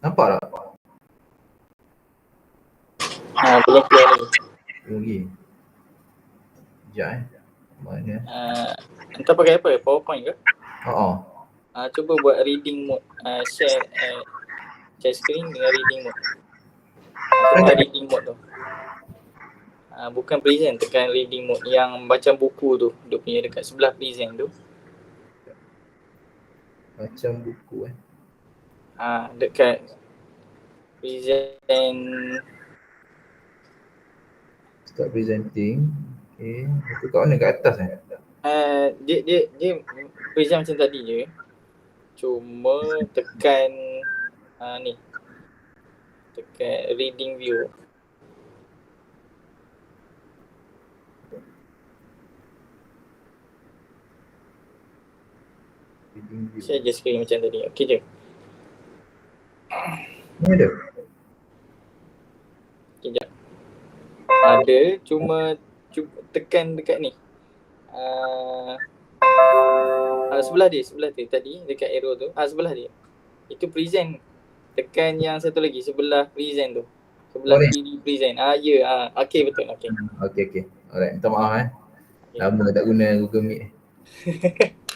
Nampak tak? Belum keluar lagi. Lagi. Sekejap Mana? Entah pakai apa? PowerPoint ke? Cuba buat reading mode. Share screen dengan reading mode. Tekan reading mode tu. Bukan present, tekan reading mode yang macam buku tu. Dia punya dekat sebelah present tu. Macam buku Dekat present. Start presenting. Okay. Itu kat mana? Kat atas Dia present macam tadi je. Cuma tekan ni. Tekan reading view. Share je screen macam tadi. Okey je? Ni ada? Sekejap. Ada, cuma tekan dekat ni. Sebelah dia tadi dekat arrow tu. Sebelah dia. Itu present. Tekan yang satu lagi sebelah present tu. Sebelah kiri present. Okey betul. Okey. Alright, minta maaf lama tak guna Google Meet.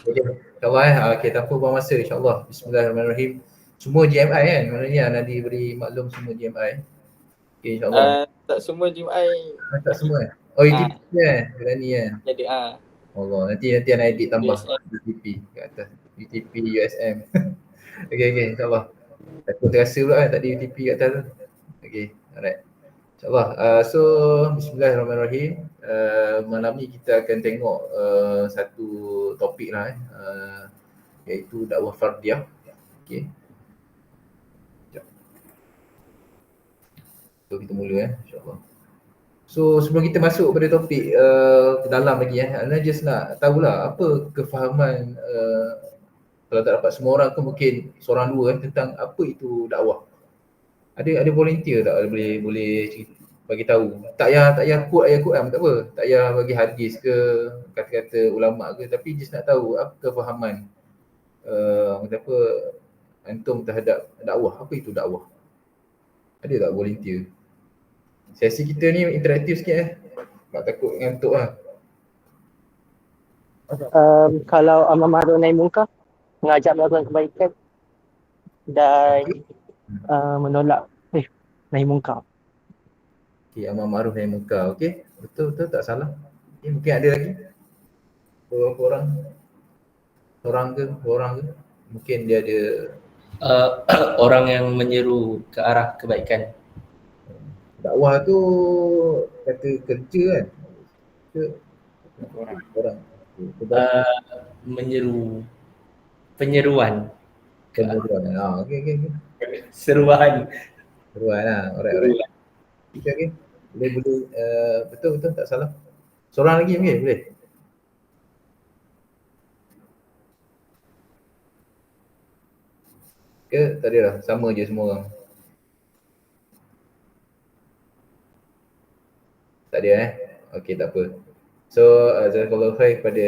Okay. InsyaAllah okay, tanpa buang masa insyaAllah. Bismillahirrahmanirrahim. Semua GMI kan? Maknanya Nadi beri maklum semua GMI. Okay, insyaAllah. Tak semua GMI. Tak semua UTP berani Jadi Allah, nanti anak edit tambah UTP kat atas. UTP USM. Okay, insyaAllah. Aku terasa pula tak ada UTP kat atas tu. Okay, alright. InsyaAllah. So, bismillahirrahmanirrahim. Malam ni kita akan tengok satu topik lah iaitu dakwah fardiyah. Okay. So, kita mula insyaAllah. So, sebelum kita masuk pada topik dalam lagi Ana just nak tahulah apa kefahaman kalau tak dapat semua orang ke mungkin seorang dua tentang apa itu dakwah. Ada volunteer tak boleh bagi tahu. Tak payah quote ayat Quran tak apa. Tak payah bagi hadis ke kata-kata ulama ke, tapi just nak tahu apa kefahaman apa antum terhadap dakwah. Apa itu dakwah? Ada tak volunteer? Sesi kita ni interaktif sikit tak takut ngantuk lah. Kalau amar ma'ruf nahi munkar, mengajak melakukan kebaikan dan menolak nahi munkar. Okey, amar ma'ruf nahi munkar. Okey, betul tak salah. Okay, mungkin ada lagi beberapa orang. Seorang ke, dua orang ke? Mungkin dia ada orang yang menyeru ke arah kebaikan. Dakwah tu kata kerja kan? Orang. Menyeru, penyeruan. Okey. Seruan lah. Alright. Okay. Boleh betul tak salah. Seorang lagi boleh. Ke tak ada lah, sama je semua orang. Tak ada Okey, tak apa. So, jazakallahu khair kepada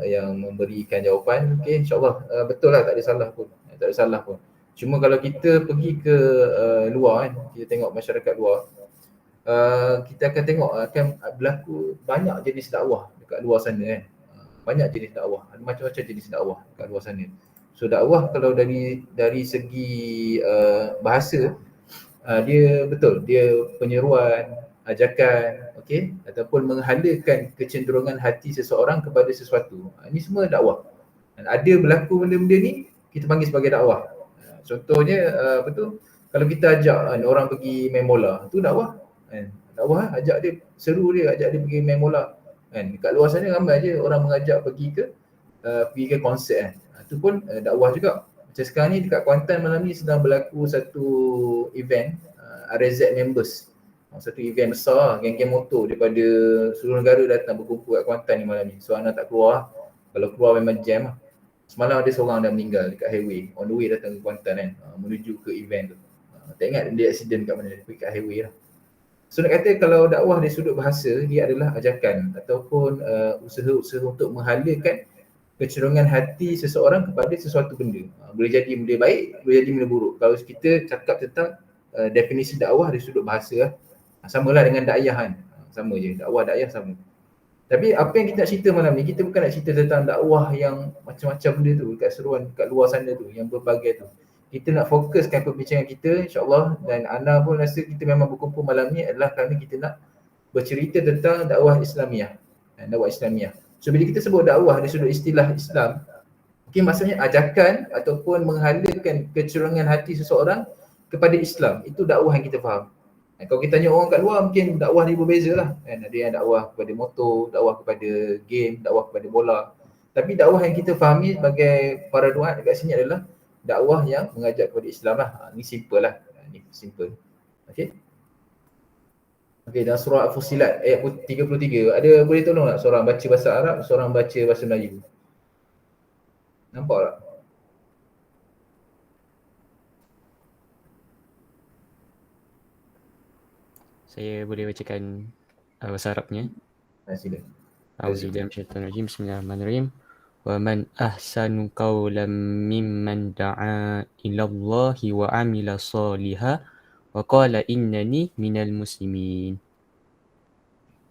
yang memberikan jawapan. Okey, insya-Allah betul lah, tak ada salah pun. Cuma kalau kita pergi ke luar kita tengok masyarakat luar, kita akan tengok akan berlaku banyak jenis dakwah dekat luar sana banyak jenis dakwah, ada macam-macam jenis dakwah dekat luar sana. So dakwah kalau dari segi bahasa, dia betul, dia penyeruan, ajakan, okey, ataupun menghalakan kecenderungan hati seseorang kepada sesuatu. Ini semua dakwah. Dan ada berlaku benda-benda ni, kita panggil sebagai dakwah. Contohnya betul, kalau kita ajak orang pergi main bola, tu dakwah. Dakwah ajak dia, seru dia, ajak dia pergi main bola. Dekat luar sana ramai je orang mengajak pergi ke konsert itu pun dakwah juga. Macam sekarang ni dekat Kuantan malam ni sedang berlaku satu event RZ members. Satu event besar, geng-geng motor daripada seluruh negara datang berkumpul kat Kuantan ni malam ni. So Ana tak keluar. Kalau keluar memang jam lah. Semalam ada seorang dah meninggal dekat highway. On the way datang ke Kuantan menuju ke event tu. Tak ingat dia accident kat mana, dekat highway lah. So nak kata kalau dakwah dari sudut bahasa, dia adalah ajakan ataupun usaha-usaha untuk menghalakan kecenderungan hati seseorang kepada sesuatu benda. Boleh jadi benda baik, boleh jadi benda buruk. Kalau kita cakap tentang definisi dakwah dari sudut bahasa, samalah dengan dakwah kan. Sama je, dakwah sama. Tapi apa yang kita nak cerita malam ni, kita bukan nak cerita tentang dakwah yang macam-macam benda tu dekat seruan, dekat luar sana tu, yang berbagai tu. Kita nak fokuskan perbincangan kita insya-Allah, dan Ana pun rasa kita memang berkumpul malam ni adalah kerana kita nak bercerita tentang dakwah Islamiah. Dakwah Islamiah. So bila kita sebut dakwah dari sudut istilah Islam, mungkin maksudnya ajakan ataupun menghalakan kecenderungan hati seseorang kepada Islam. Itu dakwah yang kita faham. Kalau kita tanya orang kat luar, mungkin dakwah ni berbeza lah. Ada yang dakwah kepada motor, dakwah kepada game, dakwah kepada bola. Tapi dakwah yang kita fahami sebagai para duat dekat sini adalah dakwah yang mengajak kepada Islam lah. Ni simple lah. Ni simple. Okay. Okay, dalam surah Al-Fussilat ayat 33, ada boleh tolong tak seorang baca bahasa Arab, seorang baca bahasa Melayu? Nampak tak? Saya boleh bacakan bahasa Arabnya. Sila. Auzubillahi minasyaitonirrajim. Bismillahirrahmanirrahim. Wa man ahsanu qawlan mimman da'a ila Allahi wa 'amila shalihan wa qala innani minal muslimin.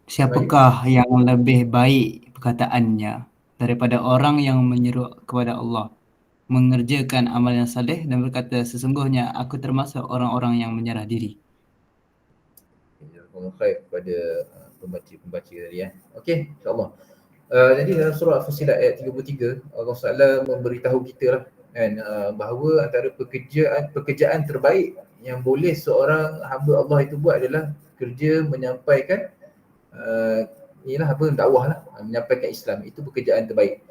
Siapakah yang lebih baik perkataannya daripada orang yang menyeru kepada Allah, mengerjakan amal yang saleh dan berkata sesungguhnya aku termasuk orang-orang yang menyerah diri. Khair kepada pembaca tadi ya. Okey, insya-Allah. Jadi dalam surah Al-Fussilat ayat 33, Allah Taala memberitahu kita lah kan, bahawa antara pekerjaan terbaik yang boleh seorang hamba Allah itu buat adalah kerja menyampaikan inilah apa, dakwah lah, menyampaikan Islam. Itu pekerjaan terbaik.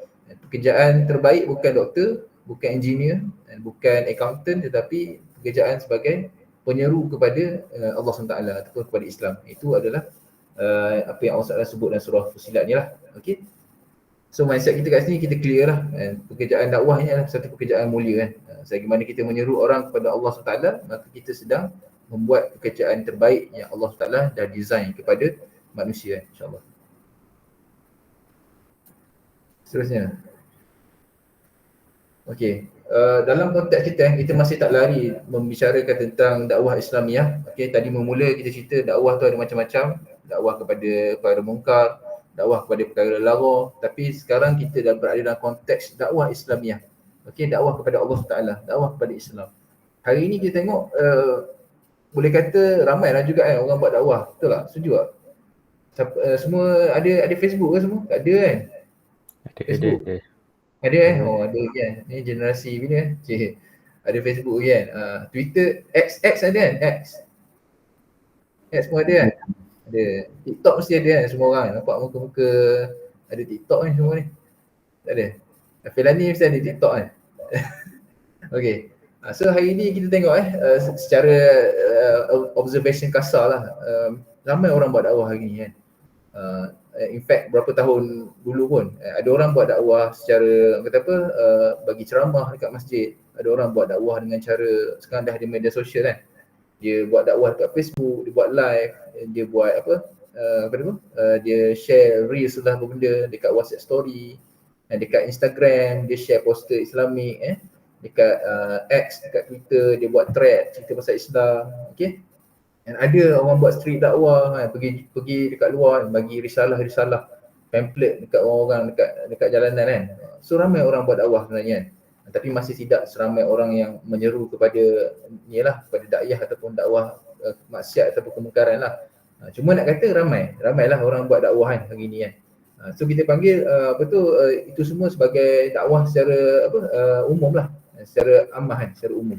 Pekerjaan terbaik bukan doktor, bukan engineer, dan bukan accountant, tetapi pekerjaan sebagai penyeru kepada Allah SWT ataupun kepada Islam. Itu adalah apa yang Allah SWT sebut dalam surah Fussilat ni lah. Okay. So mindset kita kat sini kita clear lah. Pekerjaan dakwah ni adalah satu pekerjaan mulia kan. Selagi mana kita menyeru orang kepada Allah SWT, maka kita sedang membuat pekerjaan terbaik yang Allah SWT dah design kepada manusia insyaAllah. Seterusnya. Okey. Dalam konteks kita masih tak lari membicarakan tentang dakwah Islamiah. Okey, tadi memula kita cerita dakwah tu ada macam-macam, dakwah kepada perkara mungkar, dakwah kepada perkara lara, tapi sekarang kita dah berada dalam konteks dakwah Islamiah. Okey, dakwah kepada Allah Taala, dakwah kepada Islam. Hari ini kita tengok boleh kata ramailah juga orang buat dakwah. Betul tak? Setuju tak? Semua ada Facebook ke semua? Tak ada kan? Facebook. Ada oh ada kan. Ni generasi bila cik. Ada Facebook kan. Twitter, X ada kan? X pun ada kan? Ada. TikTok mesti ada kan semua orang. Nampak muka-muka ada TikTok ni semua ni. Tak ada. Felani mesti ada TikTok kan. Okey. So hari ni kita tengok secara observation kasar lah. Ramai orang buat dakwah hari ni kan. In fact berapa tahun dulu pun ada orang buat dakwah secara kata apa bagi ceramah dekat masjid, ada orang buat dakwah dengan cara sekarang dah ada media sosial kan, dia buat dakwah dekat Facebook, dia buat live, dia buat dia share reels lah benda dekat WhatsApp story, dekat Instagram dia share poster Islamik, dekat X, dekat Twitter dia buat thread cerita pasal Islam. Okay. Dan ada orang buat street dakwah kan, pergi dekat luar bagi risalah pamphlet dekat orang-orang dekat jalanan kan. So ramai orang buat dakwah sebenarnya kan. Tapi masih tidak seramai orang yang menyeru kepada kepada dakwah ataupun dakwah maksiat ataupun kemungkaran lah. Cuma nak kata ramailah orang buat dakwah kan hari ni kan. So kita panggil itu semua sebagai dakwah secara umum lah, secara ammah kan, secara umum.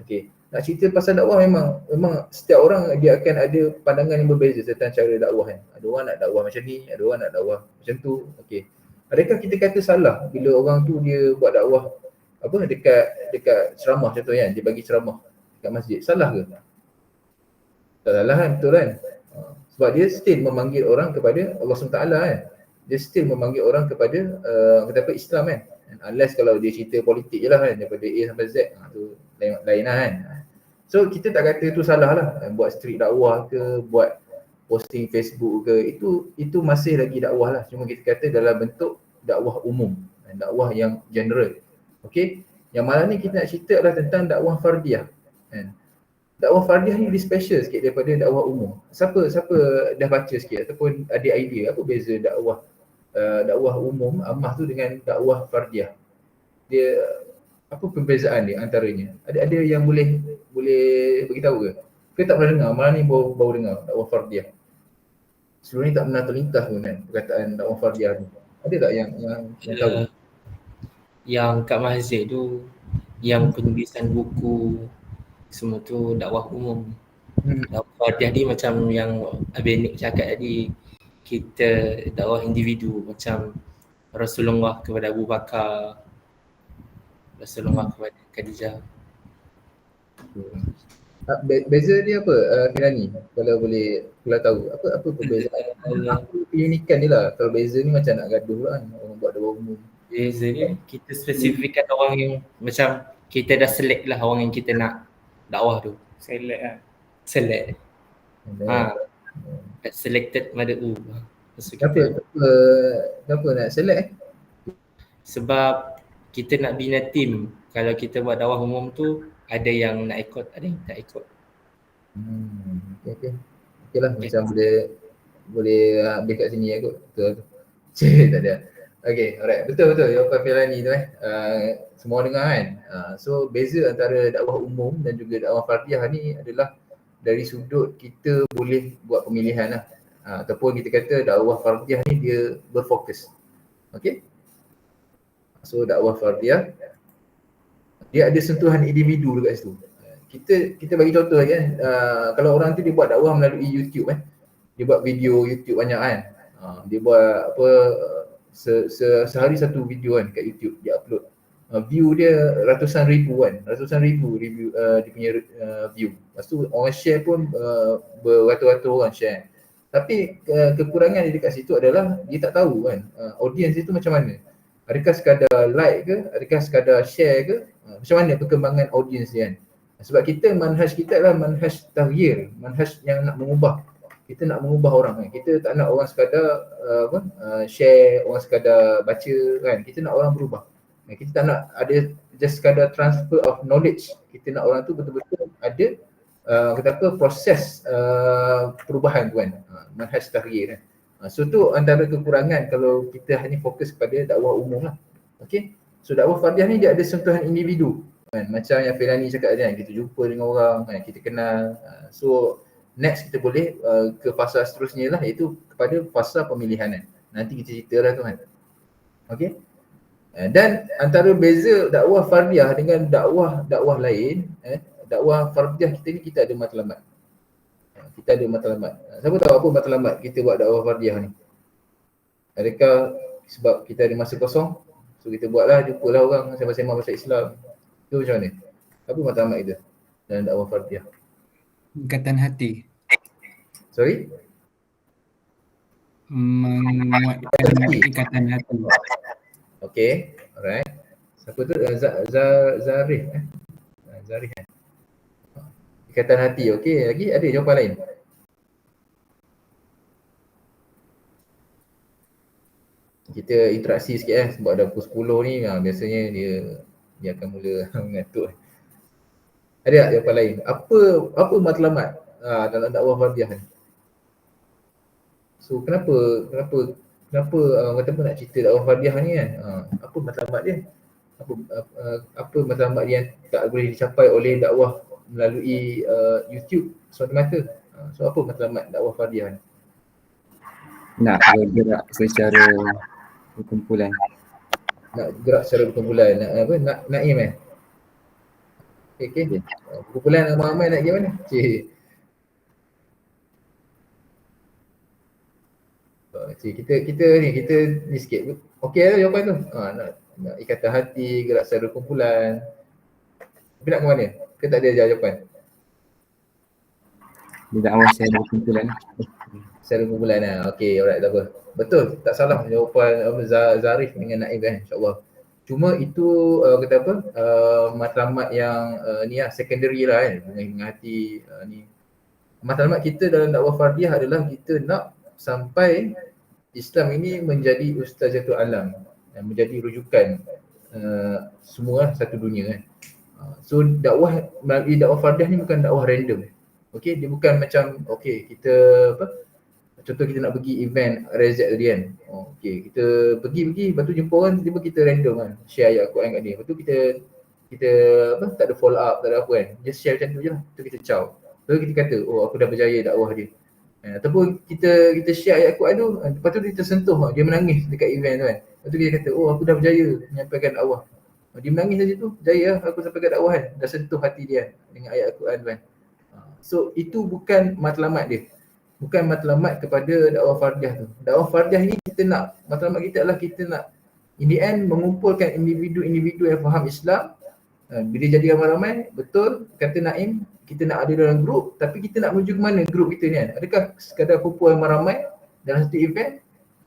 Okey. Nak cerita pasal dakwah memang setiap orang dia akan ada pandangan yang berbeza tentang cara dakwah kan. Ada orang nak dakwah macam ni, ada orang nak dakwah macam tu. Okey. Adakah kita kata salah bila orang tu dia buat dakwah dekat ceramah contohnya, dia bagi ceramah dekat masjid? Salah ke? Tak salah kan, betul kan? Sebab dia still memanggil orang kepada Allah SWT kan. Dia still memanggil orang kepada Islam kan. Unless kalau dia cerita politik je lah kan, daripada A sampai Z, tu lain lah kan. So kita tak kata itu salah lah, buat street dakwah ke, buat posting Facebook ke, itu masih lagi dakwah lah. Cuma kita kata dalam bentuk dakwah umum. dakwah yang general. Okey, yang malam ni kita nak cerita adalah tentang dakwah fardiyah kan. Dakwah fardiyah ni lebih special sikit daripada dakwah umum. Siapa dah baca sikit ataupun ada idea apa beza dakwah umum ammah tu dengan dakwah fardiyah? Dia apa perbezaan dia antaranya? Ada yang boleh beritahu ke? Ke tak pernah dengar? Malam ni baru dengar dakwah fardiyah. Sebelum ni tak pernah terlintas pun kan perkataan dakwah fardiyah ni. Ada tak yang tahu? Yang kat masjid tu, yang penulisan buku semua tu dakwah umum. Dakwah fardiyah ni macam yang Abang Nick cakap tadi, kita dakwah individu macam Rasulullah kepada Abu Bakar, Rasulullah kepada Khadijah. Beza dia apa Firani? Kalau boleh tahu apa perbezaan? Apa keunikan dia lah. Kalau beza ni macam nak gaduh lah kan orang buat dakwah umum. Beza ni kita spesifikkan orang yang macam kita dah select lah orang yang kita nak dakwah tu. Select. Selected mad'u. Kenapa nak select? Sebab kita nak bina tim. Kalau kita buat dakwah umum tu ada yang nak ikut, ada yang tak ikut. Okey lah, macam boleh habis kat sini kot. Betul. Tak ada. Okey, alright. Betul jawapan Firani tu semua dengar kan. So beza antara dakwah umum dan juga dakwah fardiyah ni adalah dari sudut kita boleh buat pemilihan lah. Ataupun kita kata dakwah fardiyah ni dia berfokus. Okey. So dakwah fardiyah dia ada sentuhan individu dekat situ. Kita bagi contoh kan, kalau orang tu dia buat dakwah melalui YouTube kan. Dia buat video YouTube banyak kan. Dia buat sehari satu video kan kat YouTube dia upload. View dia ratusan ribu review dia punya view. Lepas tu orang share pun beratus-ratus orang share. Tapi kekurangan dia dekat situ adalah dia tak tahu kan audience itu macam mana. Adakah sekadar like ke, adakah sekadar share ke, macam mana perkembangan audience dia kan. Sebab manhaj kita adalah manhaj taghyir, manhaj yang nak mengubah. Kita nak mengubah orang kan. Kita tak nak orang sekadar share, orang sekadar baca kan. Kita nak orang berubah. Kita tak nak ada just sekadar transfer of knowledge. Kita nak orang tu betul-betul ada proses perubahan tu kan. Manhaj taghyir kan. So tu antara kekurangan kalau kita hanya fokus kepada dakwah umum lah. Okay. So dakwah fardiyah ni dia ada sentuhan individu kan. Macam yang Firani cakap tadi kan, kita jumpa dengan orang kan, kita kenal. So next kita boleh ke fasa seterusnya lah, iaitu kepada fasa pemilihan kan. Nanti kita cerita lah tu kan. Okay. Dan antara beza dakwah fardiyah dengan dakwah lain, dakwah fardiyah kita ni kita ada matlamat. Kita ada matlamat. Siapa tahu apa matlamat kita buat dakwah fardiyah ni? Adakah sebab kita ada masa kosong? So kita buatlah, jumpalah orang sembang-sembang pasal Islam. Tu macam mana? Apa matlamat kita dalam dakwah fardiyah? Ikatan hati. Sorry? Menguatkan ikatan hati. Okay, alright. Siapa tu? Zarif Zarif ikatan hati, okey. Lagi ada jawapan lain? Kita interaksi sikit sebab dah pukul 10 ni biasanya dia akan mula mengantuk. Ada tak jawapan lain? Apa matlamat dalam dakwah fardiyah ni? So kenapa kata apa nak cerita dakwah fardiyah ni kan? Apa matlamat dia? Apa matlamat dia yang tak boleh dicapai oleh dakwah melalui YouTube semata-mata? So apa matlamat dakwah fardiyah ni? Nak bergerak secara berkumpulan. Nak gerak secara berkumpulan. Nak game Okay. Kumpulan ramai-ramai nak game mana? Kita ni sikit. Okey lah jawapan tu. Nak ikatan hati, gerak secara kumpulan. Tapi nak ke mana? Ke tak ada jawapan? Dia awal secara kumpulan. Secara kumpulan lah. Okey, alright, tak apa. Betul, tak salah jawapan Zarif dengan Naib kan, insyaAllah. Cuma itu matlamat yang ni lah, secondary lah kan, dengan hati ni. Matlamat kita dalam dakwah fardiyah adalah kita nak sampai Islam ini menjadi ustazatul alam. menjadi rujukan semua satu dunia kan. So dakwah melalui dakwah fardiah ni bukan dakwah random. Okey, dia bukan macam okey kita contoh kita nak pergi event Rezat tadi kan. Okey, kita pergi lepas tu jumpa orang tiba kita random kan share ayat Al-Quran kat dia. Lepas tu kita tak ada follow up, tak ada apa kan. Just share macam tu je lah. Tu kita caw. Lalu kita kata aku dah berjaya dakwah dia. Ataupun kita share ayat Al-Quran tu, lepas tu dia tersentuh, dia menangis dekat event tu kan. Lepas tu dia kata aku dah berjaya menyampaikan dakwah. Dia menangis saja tu, jaya aku sampaikan dakwah kan. Dah sentuh hati dia dengan ayat Al-Quran tu kan. So itu bukan matlamat dia. Bukan matlamat kepada dakwah fardiah tu. Dakwah fardiah ni kita nak, matlamat kita adalah kita nak in the end mengumpulkan individu-individu yang faham Islam. Bila jadi ramai-ramai, betul kata Naim, kita nak ada dalam grup, tapi kita nak menuju ke mana grup kita ni kan? Adakah sekadar kumpul ramai-ramai dalam satu event?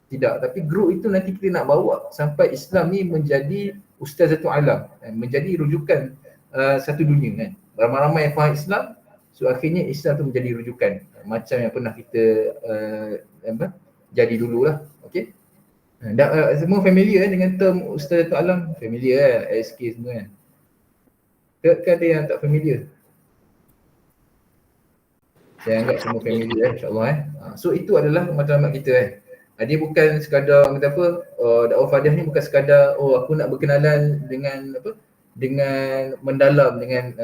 Tidak, tapi grup itu nanti kita nak bawa sampai Islam ni menjadi ustazatul alam, menjadi rujukan satu dunia kan. Ramai-ramai yang faham Islam, so akhirnya Islam tu menjadi rujukan macam yang pernah kita jadi dululah. Okey. Semua familiar dengan term ustazatul alam, familiar SK semua kan. Ke ada yang tak familiar? Saya anggap semua familiar insya-Allah So itu adalah matlamat kita Dia bukan sekadar kata apa, dakwah fardiah ni bukan sekadar aku nak berkenalan dengan dengan mendalam dengan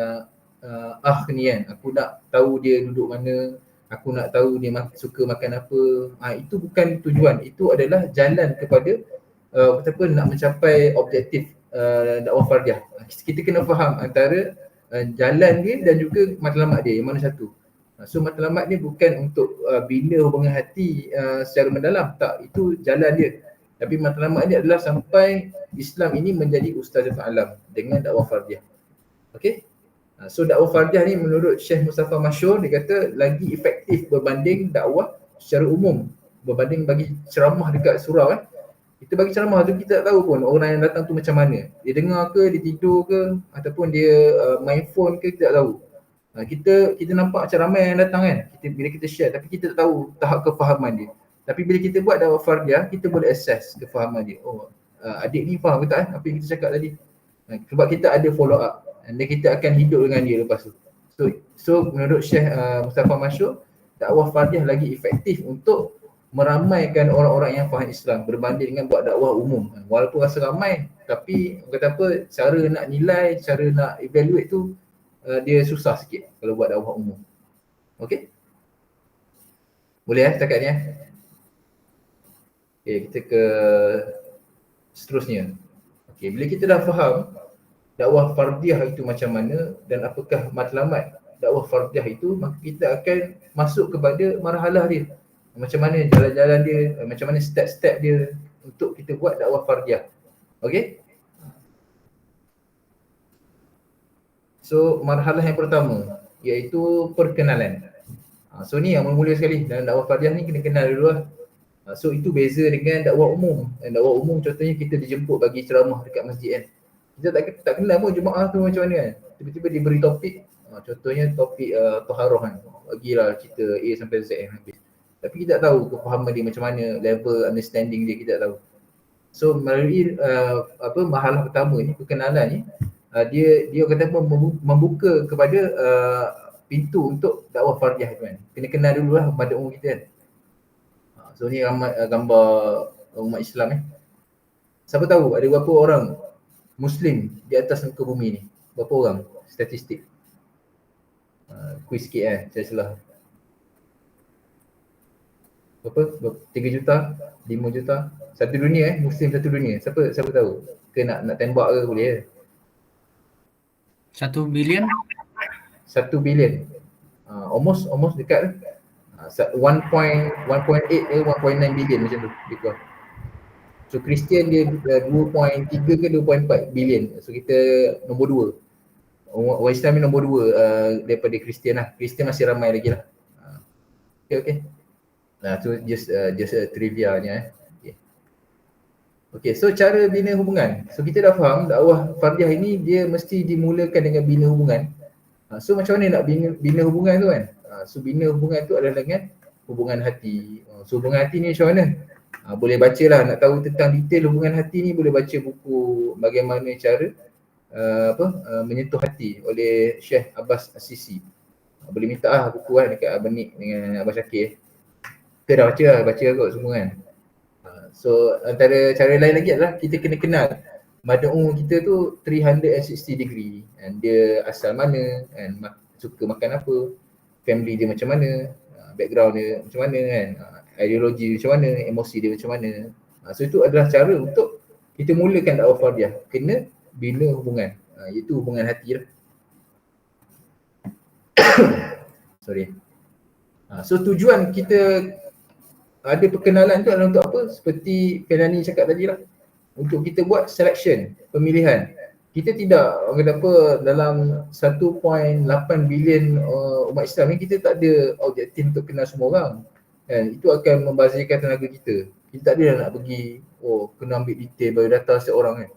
ni kan. Aku nak tahu dia duduk mana, aku nak tahu dia suka makan apa. Itu bukan tujuan. Itu adalah jalan kepada nak mencapai objektif dakwah fardiah. Kita kena faham antara jalan dia dan juga matlamat dia, yang mana satu. So matlamat dia bukan untuk bina hubungan hati secara mendalam, tak, itu jalan dia. Tapi matlamat dia adalah sampai Islam ini menjadi ustazatul alam dengan dakwah fardiah. Okey. So dakwah fardiah ni menurut Syekh Mustafa Masyhur, dia kata lagi efektif berbanding dakwah secara umum, berbanding bagi ceramah dekat surau kan. Kita bagi ceramah tu kita tak tahu pun orang yang datang tu macam mana. Dia dengar ke, dia tidur ke, ataupun dia main phone ke, kita tak tahu. Kita nampak macam ramai yang datang kan. Bila kita share, tapi kita tak tahu tahap kefahaman dia. Tapi bila kita buat dakwah fardiah, kita boleh assess kefahaman dia. Adik ni faham ke tak apa yang kita cakap tadi. Sebab kita ada follow up dan kita akan hidup dengan dia lepas tu. So menurut Syekh Mustafa Masyhur, dakwah fardiah lagi efektif untuk meramaikan orang-orang yang faham Islam berbanding dengan buat dakwah umum. Walaupun rasa ramai, tapi kata apa, cara nak nilai, cara nak evaluate tu dia susah sikit kalau buat dakwah umum. Okey? Boleh setakat ni Okey, kita ke seterusnya. Okey, bila kita dah faham dakwah fardiah itu macam mana dan apakah matlamat dakwah fardiah itu, maka kita akan masuk kepada marhalah dia. Macam mana jalan-jalan dia, macam mana step-step dia untuk kita buat dakwah fardiah. Okey? So marhalah yang pertama iaitu perkenalan. So ni yang mula sekali dalam dakwah fardiah ni, kena kenal dulu lah. So itu beza dengan dakwah umum. Dan dakwah umum contohnya kita dijemput bagi ceramah dekat masjid kan. Kita tak kenal pun jemaah tu macam mana kan. Tiba-tiba diberi topik, contohnya topik taharah kan. Bagilah cerita A sampai Z yang habis. Tapi kita tak tahu kefahaman dia macam mana, level understanding dia kita tak tahu. So melalui marhalah pertama ni, perkenalan ni, dia kata apa, membuka kepada pintu untuk dakwah fardiah tu kan. Kena kenal dulu lah pada umum kita kan. So ni gambar umat Islam Siapa tahu ada berapa orang Muslim di atas muka bumi ni? Berapa orang? Statistik. Quiz sikit saya salah. Berapa? 3 juta? 5 juta? Satu dunia Muslim satu dunia. Siapa tahu? Ke nak tembak ke boleh 1 bilion? 1 bilion. Almost dekat 1.8 ke 1.9 bilion macam tu dia keluar. So Kristian dia 2.3 ke 2.4 bilion. So kita nombor 2. Orang Islam ni nombor 2 daripada Kristian lah. Kristian masih ramai lagi lah. Okay. Nah tu just trivia ni Okay, so cara bina hubungan. So kita dah faham dakwah fardiah ini dia mesti dimulakan dengan bina hubungan. So macam mana nak bina hubungan tu kan? So bina hubungan tu adalah dengan hubungan hati. So hubungan hati ni macam mana? Boleh baca lah, nak tahu tentang detail hubungan hati ni boleh baca buku Bagaimana Cara Menyentuh Hati oleh Syekh Abbas As-Sisi. Boleh minta lah buku kan dekat Abang Nik dengan Abang Syakir. Kita dah baca kot semua kan. So antara cara lain lagi adalah kita kena kenal mad'u kita tu 360 degree, and dia asal mana, and suka makan apa, family dia macam mana, background dia macam mana kan, ideologi dia macam mana, emosi dia macam mana. So itu adalah cara untuk kita mulakan dakwah fardiyah, kena bina hubungan, iaitu hubungan hati lah. Sorry. So tujuan kita ada perkenalan tu adalah untuk apa? Seperti Penani cakap tadi lah, untuk kita buat selection, pemilihan. Kita tidak, orang kata apa, dalam 1.8 bilion umat Islam ni, kita tak ada objektif untuk kenal semua orang. Dan itu akan membazirkan tenaga kita. Kita tak ada nak pergi, kena ambil detail biodata setiap orang kan.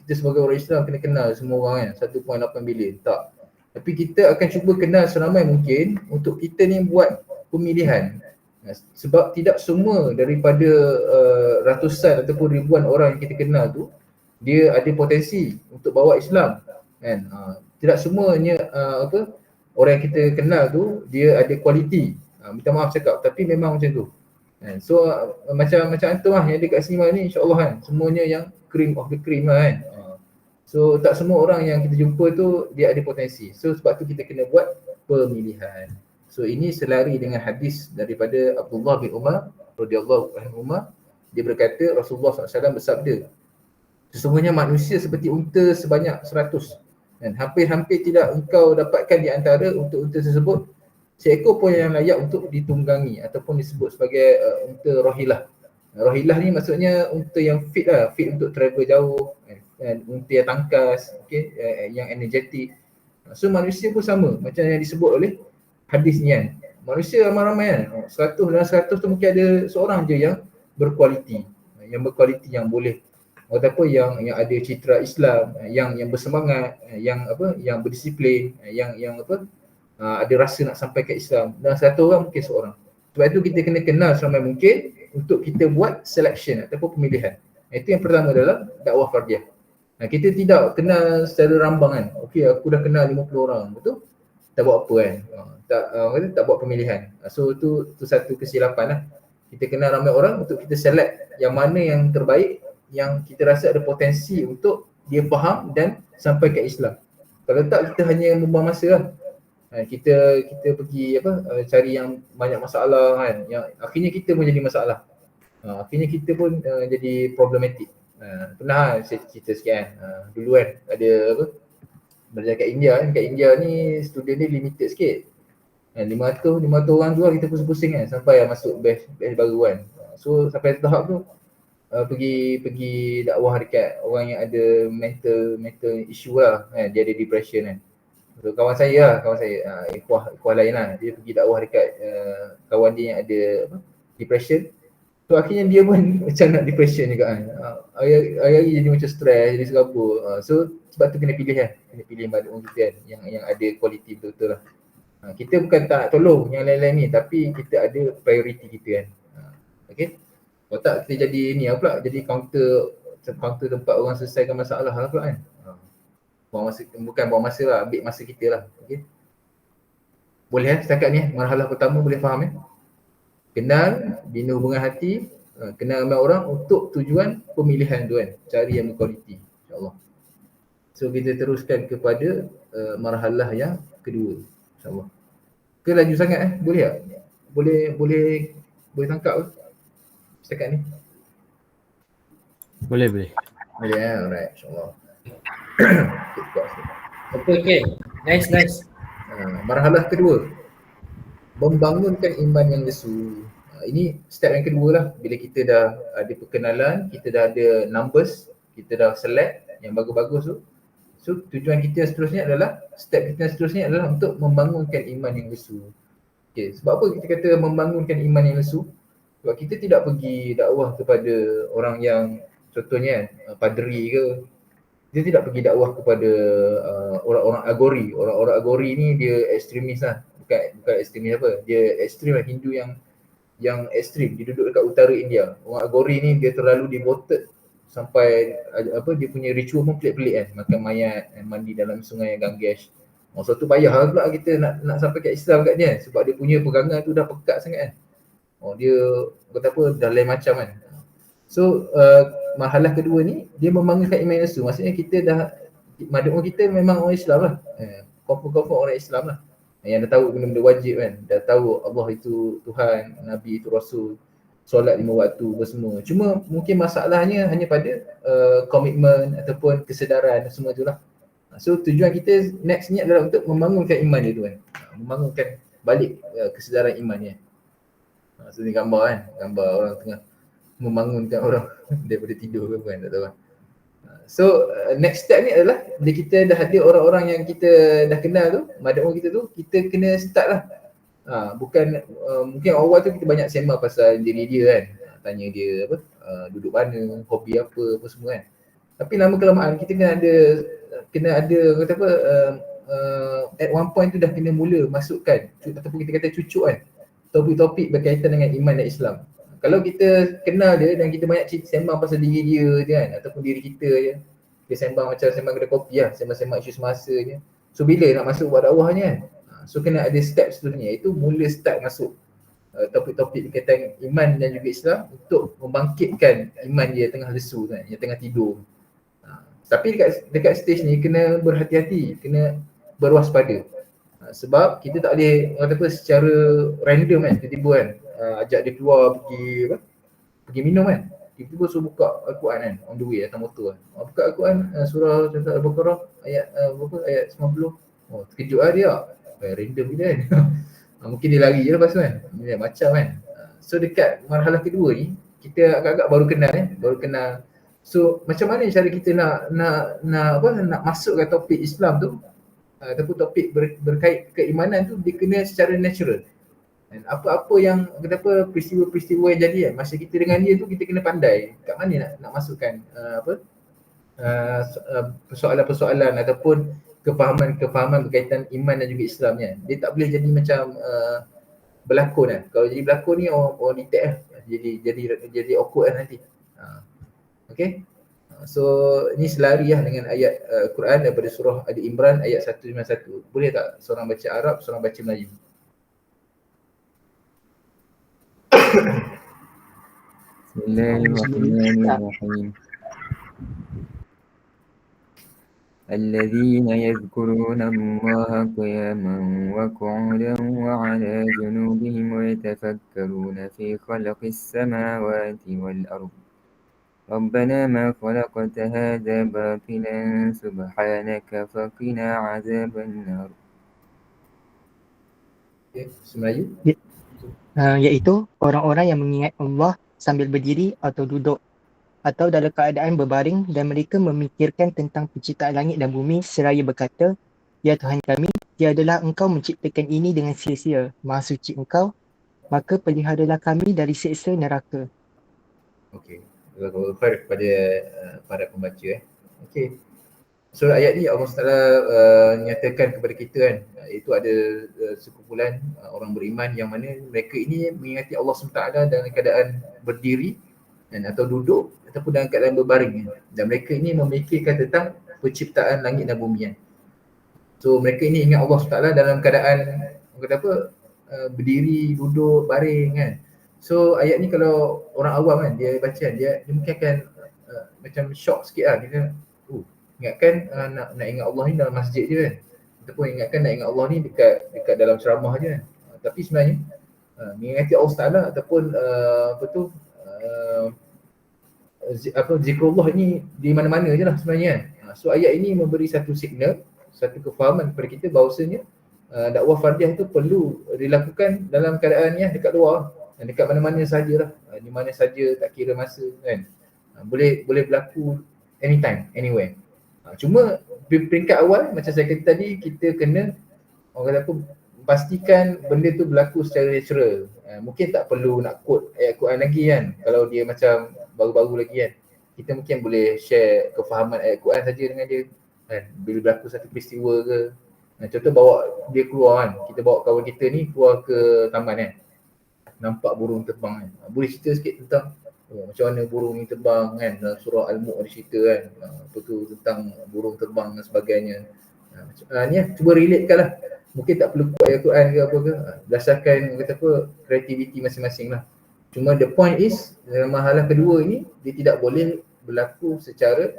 Kita sebagai orang Islam kena kenal semua orang kan, 1.8 bilion. Tak. Tapi kita akan cuba kenal seramai mungkin untuk kita ni buat pemilihan. Sebab tidak semua daripada ratusan ataupun ribuan orang yang kita kenal tu dia ada potensi untuk bawa Islam kan. Tidak semuanya orang yang kita kenal tu dia ada kualiti. Minta maaf cakap, tapi memang macam tu. So macam antum lah yang ada kat sini ni, insya-Allah kan, semuanya yang cream of the cream lah kan. So tak semua orang yang kita jumpa tu dia ada potensi. So sebab tu kita kena buat pemilihan. So ini selari dengan hadis daripada Abdullah bin Umar radhiyallahu anhu. Dia berkata Rasulullah SAW bersabda, sesungguhnya manusia seperti unta sebanyak 100, dan hampir-hampir tidak engkau dapatkan di antara unta-unta tersebut seekor pun yang layak untuk ditunggangi ataupun disebut sebagai unta rahilah. Rahilah ni maksudnya unta yang fit lah, fit untuk travel jauh, dan unta yang tangkas, yang energetik. So manusia pun sama macam yang disebut oleh hadis ni kan. Manusia ramai-ramai kan, 100 dalam 100 tu mungkin ada seorang je yang berkualiti, yang boleh ataupun yang ada citra Islam, yang bersemangat, yang berdisiplin, yang ada rasa nak sampai ke Islam. Dalam 100 orang mungkin seorang. Sebab itu kita kena kenal seramai mungkin untuk kita buat selection ataupun pemilihan. Itu yang pertama dalam dakwah fardiyah. Kita tidak kenal secara rambang kan. Okey, aku dah kenal 50 orang, betul? Tak buat apa kan. Tak buat pemilihan. So tu satu kesilapan lah. Kita kenal ramai orang untuk kita select yang mana yang terbaik, yang kita rasa ada potensi untuk dia faham dan sampai ke Islam. Kalau tak, kita hanya membuang masa lah. Kita pergi cari yang banyak masalah kan, yang akhirnya kita pun jadi masalah. Akhirnya kita pun jadi problematik. Pernah saya cerita sikit kan, dulu kan ada belajar kat India kan. Kat India ni student dia limited sikit. 500 orang tu lah kita pusing-pusing kan sampai masuk batch baru kan. So sampai tahap tu pergi dakwah dekat orang yang ada mental issue lah kan. Dia ada depression kan. So kawan saya ikhwah lain lah, dia pergi dakwah dekat kawan dia yang ada depression. So akhirnya dia pun macam nak depression juga kan. Hari-hari jadi macam stres, jadi serabut. So sebab tu kena pilih kan. Kena pilih mad'u kita kan yang ada kualiti betul-betul lah. Kita bukan tak nak tolong yang lain-lain ni, tapi kita ada priority kita kan. Okay. Kalau tak kita jadi ni pula, jadi counter tempat orang selesaikan masalah lah pula kan. Bukan buang masa lah, ambil masa kita lah. Okay. Boleh setakat ni marhalah pertama boleh faham Kenal, bina hubungan hati, kenal ramai orang untuk tujuan pemilihan tu kan. Cari yang berkualiti, insyaAllah. So kita teruskan kepada marhalah yang kedua, insyaAllah. Ke laju sangat boleh tak? Boleh tangkap setakat ni? Boleh. Boleh alright, insyaAllah. Okay. Nice. Marhalah kedua, membangunkan iman yang lesu. Ini step yang kedua lah. Bila kita dah ada perkenalan, kita dah ada numbers, kita dah select yang bagus-bagus tu. So tujuan kita seterusnya adalah, step kita seterusnya adalah untuk membangunkan iman yang lesu. Okay, sebab apa kita kata membangunkan iman yang lesu? Sebab kita tidak pergi dakwah kepada orang yang contohnya padri ke. Dia tidak pergi dakwah kepada orang-orang agori. Orang-orang agori ni dia ekstremis lah. Bukan ekstremis apa. Dia ekstrim lah, Hindu yang yang ekstrim, dia duduk dekat utara India. Orang Aghori ni dia terlalu devoted sampai dia punya ritual pun pelik-pelik kan, makan mayat, mandi dalam sungai Ganges. Masa tu payah pula kita nak sampai kat Islam kat dia sebab dia punya pegangan tu dah pekat sangat kan. Dia kata apa, dah lain macam kan. So marhalah kedua ni dia membangunkan iman nafsu. Maksudnya kita dah, mad'u kita memang orang Islam lah, confirm orang Islam lah, yang dah tahu benda-benda wajib kan, dah tahu Allah itu Tuhan, Nabi itu Rasul, solat 5 waktu apa semua. Cuma mungkin masalahnya hanya pada komitmen ataupun kesedaran semua tu lah. So tujuan kita next ni adalah untuk membangunkan iman dia tu kan, membangunkan balik kesedaran imannya. So ni gambar kan, gambar orang tengah membangunkan orang daripada tidur ke bukan, tak tahu kan. So next step ni adalah bila kita dah ada orang-orang yang kita dah kenal tu, mad'u kita tu, kita kena start lah. Bukan mungkin awal tu kita banyak sembang pasal diri dia kan, tanya dia apa, duduk mana, hobi apa semua kan. Tapi lama kelamaan kita kena ada kata apa, at one point tu dah kena mula masukkan ataupun kita kata cucuk kan, topik-topik berkaitan dengan iman dan Islam. Kalau kita kenal dia dan kita banyak sembang pasal diri dia je kan, ataupun diri kita je, kita sembang macam sembang kedai kopi lah, sembang-sembang isu semasa je. So bila nak masuk buat dakwahnya kan, so kena ada steps seterusnya, iaitu mula start masuk topik-topik berkaitan iman dan juga Islam untuk membangkitkan iman dia tengah lesu kan, yang tengah tidur. Tapi dekat stage ni kena berhati-hati, kena berwaspada. Sebab kita tak boleh kata apa secara random kan, tiba-tiba kan ajak dia keluar pergi minum kan, tiba-tiba suruh buka Al-Quran kan on the way atas motor kan. Buka Al-Quran surah Al-Baqarah ayat ayat 90. Terkejut lah dia. Random dia kan. Mungkin dia lari je lepas tu kan. Dia macam kan. So dekat marhalah kedua ni kita agak-agak baru kenal. So macam mana cara kita nak masukkan topik Islam tu ataupun topik berkait keimanan tu, dia kena secara natural. Dan apa-apa yang peristiwa-peristiwa yang jadi kan, masa kita dengan dia tu kita kena pandai kat mana nak masukkan persoalan-persoalan ataupun kefahaman berkaitan iman dan juga Islam kan. Dia tak boleh jadi macam berlakon kan. Kalau jadi berlakon ni orang detect lah. Jadi awkward lah nanti. Okay. So ni selari lah dengan ayat Quran daripada surah Ali Imran ayat 191. Boleh tak seorang baca Arab, seorang baca Melayu? Bismillahirrahmanirrahim. الذين يذكرون الله قياما وقعودا وعلى جنوبهم ويتفكرون في خلق السماوات والأرض ربنا ما خلقت هذا باطلا سبحانك فقنا عذاب النار. Melayu? Iaitu orang-orang yang mengingat Allah sambil berdiri atau duduk atau dalam keadaan berbaring dan mereka memikirkan tentang penciptaan langit dan bumi seraya berkata, Ya Tuhan kami, tiadalah Engkau menciptakan ini dengan sia-sia, Maha suci Engkau, maka peliharalah kami dari siksa neraka. Okey, jazakallahu khair kepada para pembaca. Okey. So ayat ni Allah SWT nyatakan kepada kita kan, itu ada sekumpulan orang beriman yang mana mereka ini mengingati Allah SWT dalam keadaan berdiri dan atau duduk ataupun dalam keadaan berbaring dan mereka ini memikirkan tentang penciptaan langit dan bumi kan. So mereka ini ingat Allah SWT dalam keadaan berdiri, duduk, baring kan. So ayat ni kalau orang awam kan dia baca kan, dia mungkin akan macam shock sikit lah. Dia ingatkan nak ingat Allah ni dalam masjid je kan, ataupun ingatkan nak ingat Allah ni dekat dalam ceramah je kan. Tapi sebenarnya mengingati Allah Taala ataupun zikrullah ni di mana-mana je lah sebenarnya kan. So ayat ini memberi satu signal, satu kefahaman kepada kita bahawasanya dakwah fardiyah itu perlu dilakukan dalam keadaan yang dekat luar dan dekat mana-mana sajalah, di mana saja, tak kira masa kan. Boleh berlaku anytime, anywhere. Cuma peringkat awal macam saya kata tadi, kita kena pastikan benda tu berlaku secara natural. Mungkin tak perlu nak quote ayat Quran lagi kan. Kalau dia macam baru-baru lagi kan, kita mungkin boleh share kefahaman ayat Quran saja dengan dia kan. Bila berlaku satu peristiwa ke, contoh bawa dia keluar kan, kita bawa kawan kita ni keluar ke taman kan, nampak burung terbang kan. Boleh cerita sikit tentang macam mana burung ni terbang kan, dalam surah Al-Mulk ada cerita kan, apa tu tentang burung terbang dan sebagainya. Ni cuba relatekan lah. Mungkin tak perlu kuat ayat Quran ke apa ke, berdasarkan kata apa, kreativiti masing-masing lah. Cuma the point is, dalam marhalah kedua ni, dia tidak boleh berlaku secara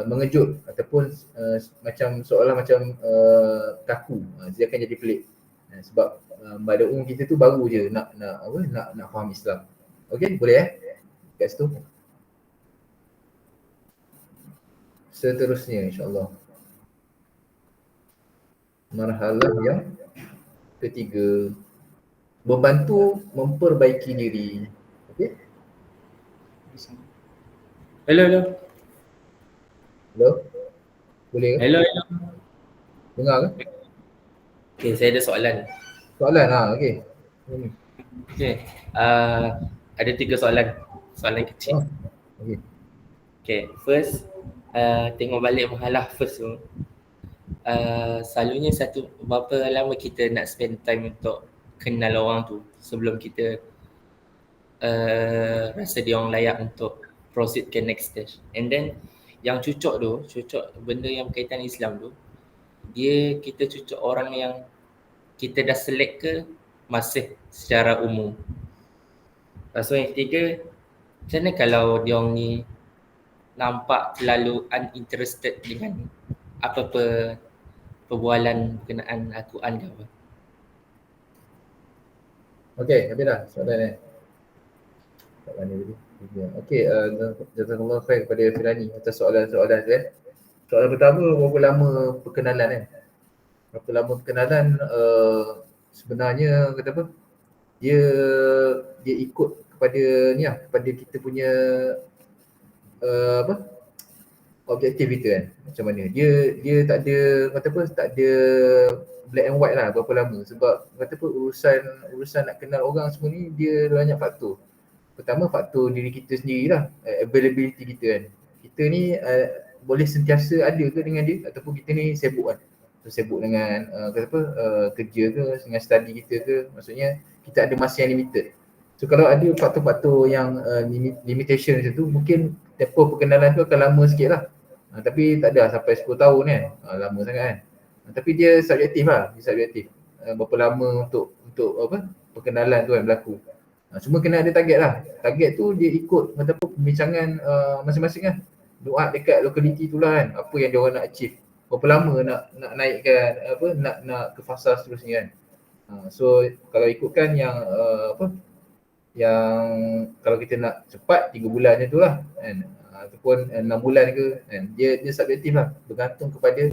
mengejut ataupun macam seolah macam kaku. Dia akan jadi pelik. Sebab pada umum kita tu baru je nak faham Islam. Okey, boleh kat situ. Seterusnya insya-Allah. Marhalah yang ketiga, membantu memperbaiki diri. Okey. Hello. Hello. Boleh ke? Hello. Dengar ke? Okay, saya ada soalan. Soalan okey. Okay. Ada 3 soalan. Soalan kecil. Okey. Okay, first tengok balik marhalah first tu. Selalunya berapa lama kita nak spend time untuk kenal orang tu sebelum kita rasa dia orang layak untuk proceed ke next stage. And then yang cucuk benda yang berkaitan Islam tu, kita cucuk orang yang kita dah select ke masih secara umum. Lepas tu yang ketiga, macam mana kalau dia orang ni nampak terlalu uninterested dengan apa-apa perbualan berkenaan Al-Quran ke apa? Okey, habis dah soalan ni. Soalan ni dulu. Okey, jazakallahu khair kepada Firani atas soalan-soalan tu Soalan pertama, berapa lama perkenalan Berapa lama perkenalan, sebenarnya kata apa? Dia ikut kepada ni lah, kepada kita punya objektif kita macam mana. Dia tak ada kata apa, tak ada black and white lah berapa lama, sebab kata apa, urusan nak kenal orang semua ni dia banyak faktor. Pertama, faktor diri kita sendirilah, availability kita kan. Kita ni boleh sentiasa ada ke dengan dia, ataupun kita ni sibuk kan. Sibuk dengan kata apa, kerja ke, dengan study kita ke, maksudnya kita ada masa yang limited. So kalau ada faktor-faktor yang limitation macam tu, mungkin tempoh perkenalan tu akan lama sikit lah. Tapi tak ada sampai 10 tahun kan, lama sangat kan. Tapi dia subjektif lah, berapa lama untuk apa, perkenalan tu kan berlaku. Cuma kena ada target lah. Target tu dia ikut kata apa, pembincangan masing-masing kan. Doa dekat lokaliti tu lah kan, apa yang dia orang nak achieve. Berapa lama nak naikkan apa, nak ke fasa seterusnya kan. So kalau ikutkan yang yang kalau kita nak cepat 3 bulan je tu lah kan, ataupun 6 bulan ke kan, dia subjektif lah, bergantung kepada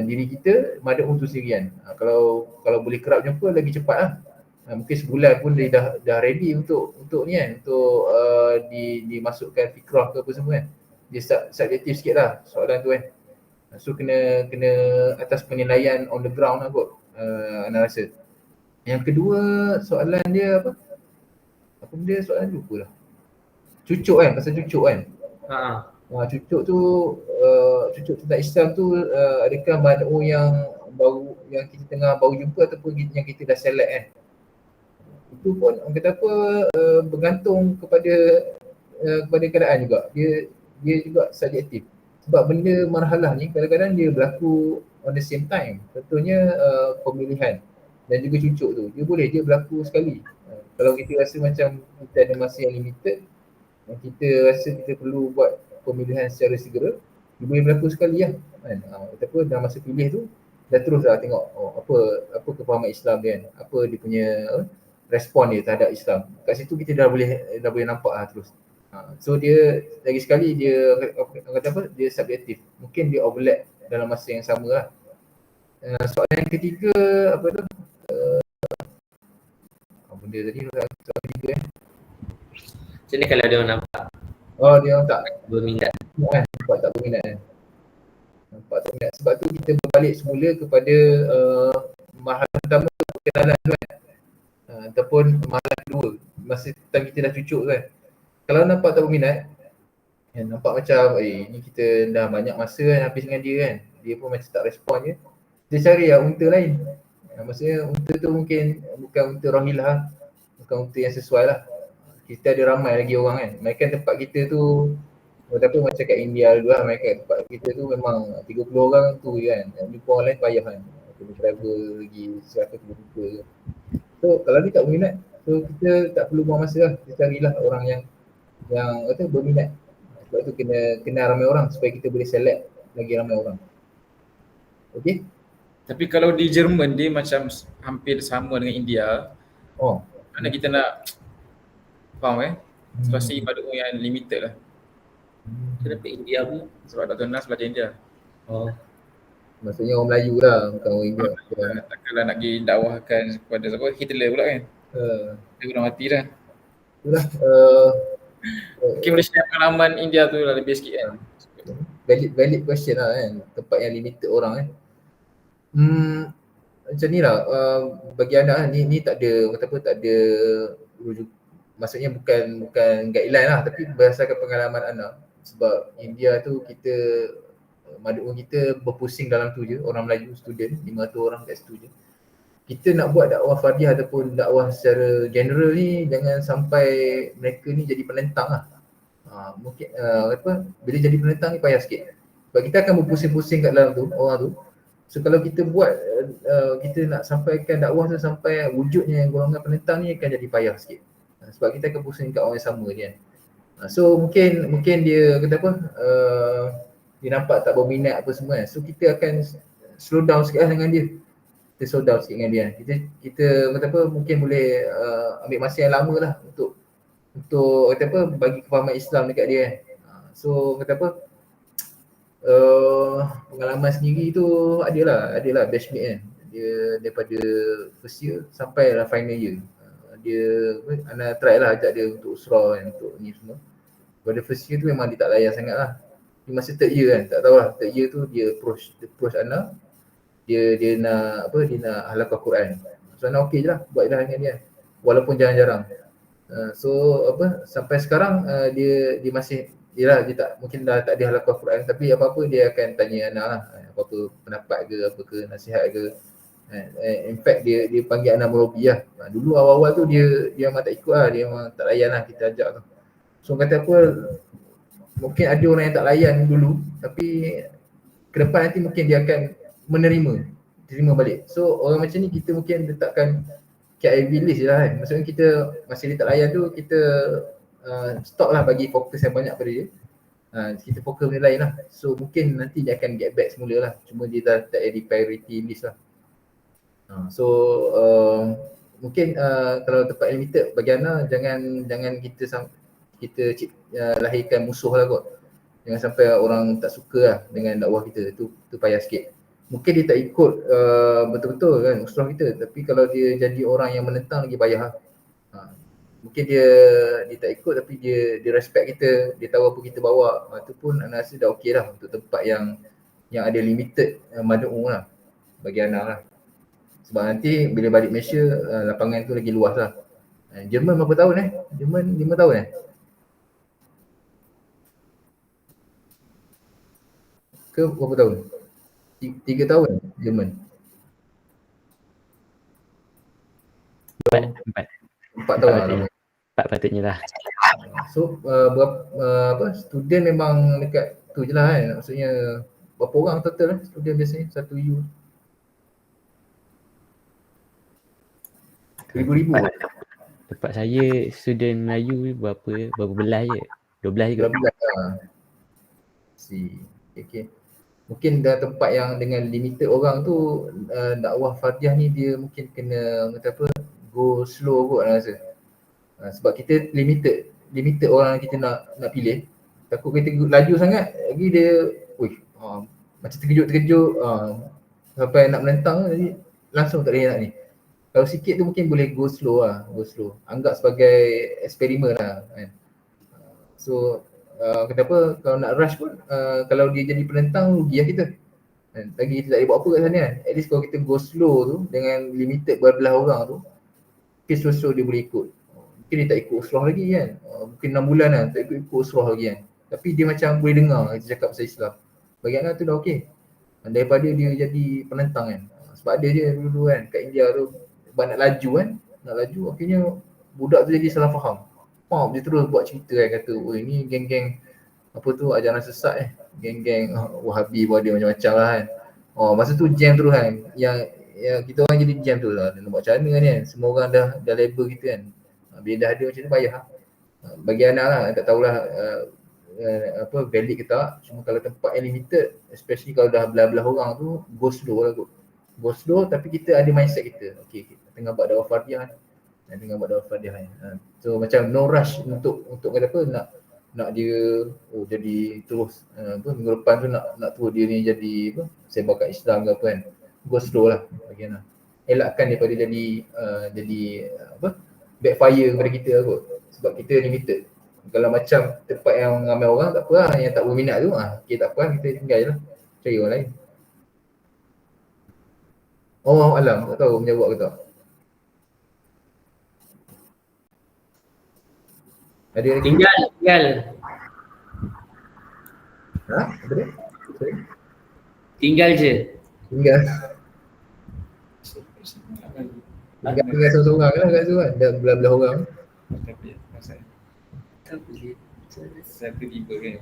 diri kita, madam tu sendiri kan. Kalau boleh kerap jumpa lagi cepat lah. Mungkin sebulan pun dia dah ready untuk ni kan, untuk dimasukkan fikrah ke apa semua kan. Dia subjektif sikit lah soalan tu kan. So kena atas penilaian on the ground lah kot, Ana rasa. Yang kedua soalan dia apa benda soalan lupa lah. Cucuk kan, pasal cucuk kan. Cucuk tu cucuk tentang Islam tu, adakah mad'u yang baru, yang kita tengah baru jumpa ataupun yang kita dah select kan. Itu pun kata apa, bergantung kepada keadaan juga. Dia juga subjektif. Sebab benda marhalah ni kadang-kadang dia berlaku on the same time. Contohnya pemilihan dan juga cucuk tu. Dia berlaku sekali. Kalau kita rasa macam kita ada masa yang limited, dan kita rasa kita perlu buat pemilihan secara segera, dia boleh berlaku sekali lah kan. Ataupun dalam masa pilih tu dah terus lah tengok apa kefahaman Islam dia kan, apa dia punya respon dia terhadap Islam. Kat situ kita dah boleh nampak lah terus. So dia lagi sekali dia kata apa, dia subjektif. Mungkin dia overlap dalam masa yang sama lah. Soalan yang ketiga apa tu? Benda tadi soalan ketiga kan. Macam ni kalau dia orang nampak? Dia orang tak berminat kan, nampak tak berminat kan. Nampak tak berminat. Sebab tu kita berbalik semula kepada marhalah pertama perkenalan tu kan. Ataupun marhalah kedua, masa tentang kita dah cucuk kan. Kalau nampak tak berminat, nampak macam ni kita dah banyak masa kan habis dengan dia kan, dia pun macam tak respon je, kita cari lah unta lain. Maksudnya unta tu mungkin bukan unta rahilah, kaunter yang sesuai lah. Kita ada ramai lagi orang kan. Mereka tempat kita tu tapi macam kat India dulu lah, mereka tempat kita tu memang 30 orang tu kan. Jumpa orang lain payah kan. Kena travel lagi 100 km. So kalau dia tak berminat, so kita tak perlu buang masa lah. Kita carilah orang yang kata berminat. Sebab tu kena ramai orang supaya kita boleh select lagi ramai orang. Okay? Tapi kalau di Jerman dia macam hampir sama dengan India. Mana kita nak faham situasi pada orang yang limited lah. Kenapa India pula? Sebab Dr. Nas belajar India. Maksudnya orang Melayu lah, bukan orang India. Takkanlah nak pergi dakwahkan kepada siapa? Hitler pula kan? Dia pernah mati dah. Itulah. Mungkin boleh share pengalaman India tu lah lebih sikit kan? Valid question lah kan, tempat yang limited orang kan. Macam ni lah, bagi anak ni tak ada, kata apa, tak ada rujuk, maksudnya bukan guideline lah, tapi berdasarkan pengalaman anak. Sebab India tu kita, madun kita berpusing dalam tu je, orang Melayu student, 500 orang kat situ je. Kita nak buat dakwah fardiyah ataupun dakwah secara general ni, jangan sampai mereka ni jadi penentang lah. Mungkin bila jadi penentang ni payah sikit. Sebab kita akan berpusing-pusing kat dalam tu, orang tu. So kalau kita buat, kita nak sampaikan dakwah tu sampai wujudnya yang golongan penentang ni akan jadi payah sikit. Sebab kita akan pusing kat orang yang sama ni kan. So mungkin dia kata apa, dia nampak tak berminat apa semua kan. So kita akan slow down sikit lah dengan dia. Kita slow down sikit dengan dia. Kita kata apa, mungkin boleh ambil masa yang lama lah untuk kata apa, bagi kefahaman Islam dekat dia kan. So kata apa, pengalaman sendiri tu adalah batchmate kan. Dia daripada first year sampai lah final year. Dia Ana try lah ajak dia untuk usrah kan, untuk ni semua. Pada first year tu memang dia tak layan sangat lah. Di masa third year kan, tak tahu lah, third year tu dia approach Ana. Dia nak halaqah Quran. So Ana okey je lah, buat je lah dengan dia. Walaupun jarang-jarang. So sampai sekarang dia masih, dia tak, mungkin dah tak ada halaqah Quran, tapi apa-apa dia akan tanya Ana lah. Apa-apa pendapat ke, apa ke, nasihat ke. In fact dia panggil Ana Murabi lah. Dulu awal-awal tu dia memang tak ikut lah, dia memang tak layan lah kita ajak tu. So kata apa, mungkin ada orang yang tak layan dulu, tapi ke depan nanti mungkin dia akan terima balik. So orang macam ni kita mungkin letakkan KIV list je lah kan. Maksudnya kita, masa dia tak layan tu kita stop lah, bagi fokus yang banyak pada dia. Kita fokus benda lain lah. So mungkin nanti dia akan get back semula lah. Cuma dia dah tak ada priority list lah. So mungkin kalau tempat limited bagi Ana, jangan kita lahirkan musuh lah kot. Jangan sampai orang tak suka lah dengan dakwah kita. Tu payah sikit. Mungkin dia tak ikut betul-betul kan usrah kita, tapi kalau dia jadi orang yang menentang lagi payah lah. Mungkin dia tak ikut tapi dia respect kita, dia tahu apa kita bawa. Tu pun Ana rasa dah okey lah untuk tempat yang ada limited mad'u lah bagi Ana lah. Sebab nanti bila balik Malaysia, lapangan tu lagi luas lah. Jerman berapa tahun Jerman 5 tahun ke berapa tahun? 3 tahun Jerman. 4 tahun lah. 4 patutnya lah. So berapa student memang dekat tu je lah kan. Maksudnya berapa orang total lah student biasanya satu U? Ribu-ribu. Tempat saya student Melayu berapa belas je. 12 je. 12 Okay. Mungkin dah tempat yang dengan limited orang tu, dakwah fardiyah ni dia mungkin kena kata apa, go slow kot Ana rasa. Sebab kita limited orang yang kita nak pilih. Takut kita laju sangat lagi dia macam terkejut sampai nak menentang jadi langsung tak ada nak ni. Kalau sikit tu mungkin boleh go slow. Anggap sebagai eksperimen lah kan. So kata apa, kalau nak rush pun kalau dia jadi penentang rugi lah kita. Lagi kita tak boleh buat apa kat sana kan. At least kalau kita go slow tu dengan limited berbelah orang tu, mungkin slow dia boleh ikut. Mungkin dia tak ikut usrah lagi kan. Mungkin 6 bulan lah tak ikut usrah lagi kan. Tapi dia macam boleh dengar kita cakap pasal Islam. Bagi Ana tu dah okey. Daripada dia jadi penentang kan. Sebab ada je dulu kan kat India tu, nak laju akhirnya budak tu jadi salah faham. Dia terus buat cerita kan, kata, "Oh, ini geng-geng apa tu ajaran sesat geng-geng Wahabi pun ada macam-macam lah kan." Masa tu jam terus kan. Yang kita orang jadi jam tu lah. Nak buat macam mana kan. Semua orang dah label kita kan. Bila dah ada macam tu payah lah. Bagi anak lah, tak tahulah valid ke tak. Cuma kalau tempat yang limited, especially kalau dah belah-belah orang tu, go slow lah kot. Go slow tapi kita ada mindset kita. Okay, kita tengah buat dakwah fardiyah kan. So macam no rush untuk kata apa, nak dia jadi terus minggu depan tu nak terus dia ni jadi apa, sebakat Islam ke apa kan. Go slow lah bagi anak. Elakkan daripada jadi apa, backfire kepada kita lah kot. Sebab kita limited. Kalau macam tempat yang ramai orang tak apa lah, yang tak berminat tu okay, tak apa lah, kita tinggal je lah, cari orang lain. Alam, tak tahu menjawab ke tak. Ada lagi? Tinggal. Apa dia? Sorry? Tinggal je. Tinggal seorang-seorang lah kat situ kan. Dah belah-belah orang. Satu tiba kan.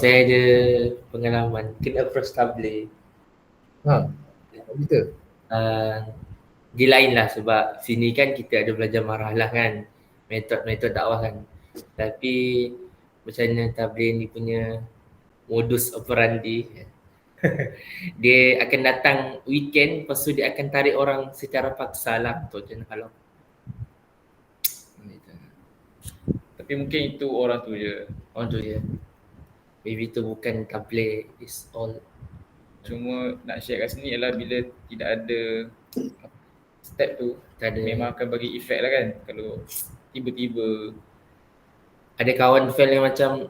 Saya ada pengalaman kena approach tabligh. Kita? Dia lain lah sebab sini kan kita ada belajar marhalah kan. Metod dakwah kan. Tapi macam mana tabligh ni punya modus operandi. Dia akan datang weekend, lepas tu dia akan tarik orang secara paksa lah untuk jenis kalau. Tapi mungkin itu orang tu je. Maybe tu bukan tabligh, is all. Cuma nak share kat sini ialah bila tidak ada step tu, memang akan bagi efek lah kan. Kalau tiba-tiba ada kawan fail yang macam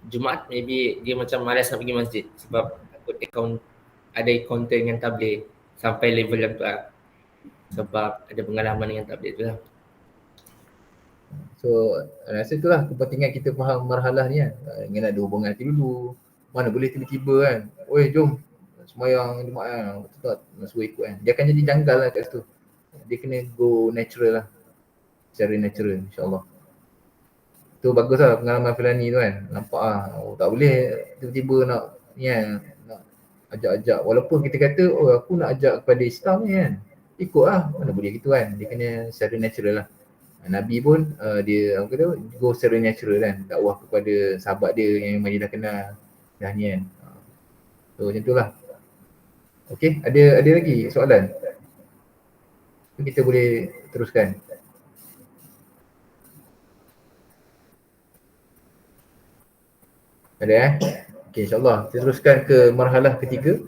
Jumaat maybe dia macam malas nak pergi masjid sebab takut ada encounter dengan tabligh sampai level yang tu lah. Sebab ada pengalaman dengan tabligh tu lah. So rasa itulah kepentingan kita faham marhalah ni kan. Dengan ada hubungan hati dulu. Mana boleh tiba-tiba kan, "Oi, jom sembahyang Jumaat kan." Betul tak? Suruh ikut kan. Dia akan jadi janggal lah kat situ. Dia kena go natural lah. Secara natural insyaAllah. Tu bagus lah pengalaman Filani tu kan. Nampak lah, tak boleh tiba-tiba nak ajak-ajak. Walaupun kita kata, aku nak ajak kepada Islam ni kan. Ikut lah, mana boleh gitu kan. Dia kena secara natural lah. Nabi pun dia go secara natural kan. Dakwah kepada sahabat dia yang memang dia dah kenal. Dah ni kan. So macam tu lah. Okay, ada lagi soalan? Kita boleh teruskan. Ada Okay, insyaAllah kita teruskan ke marhalah ketiga.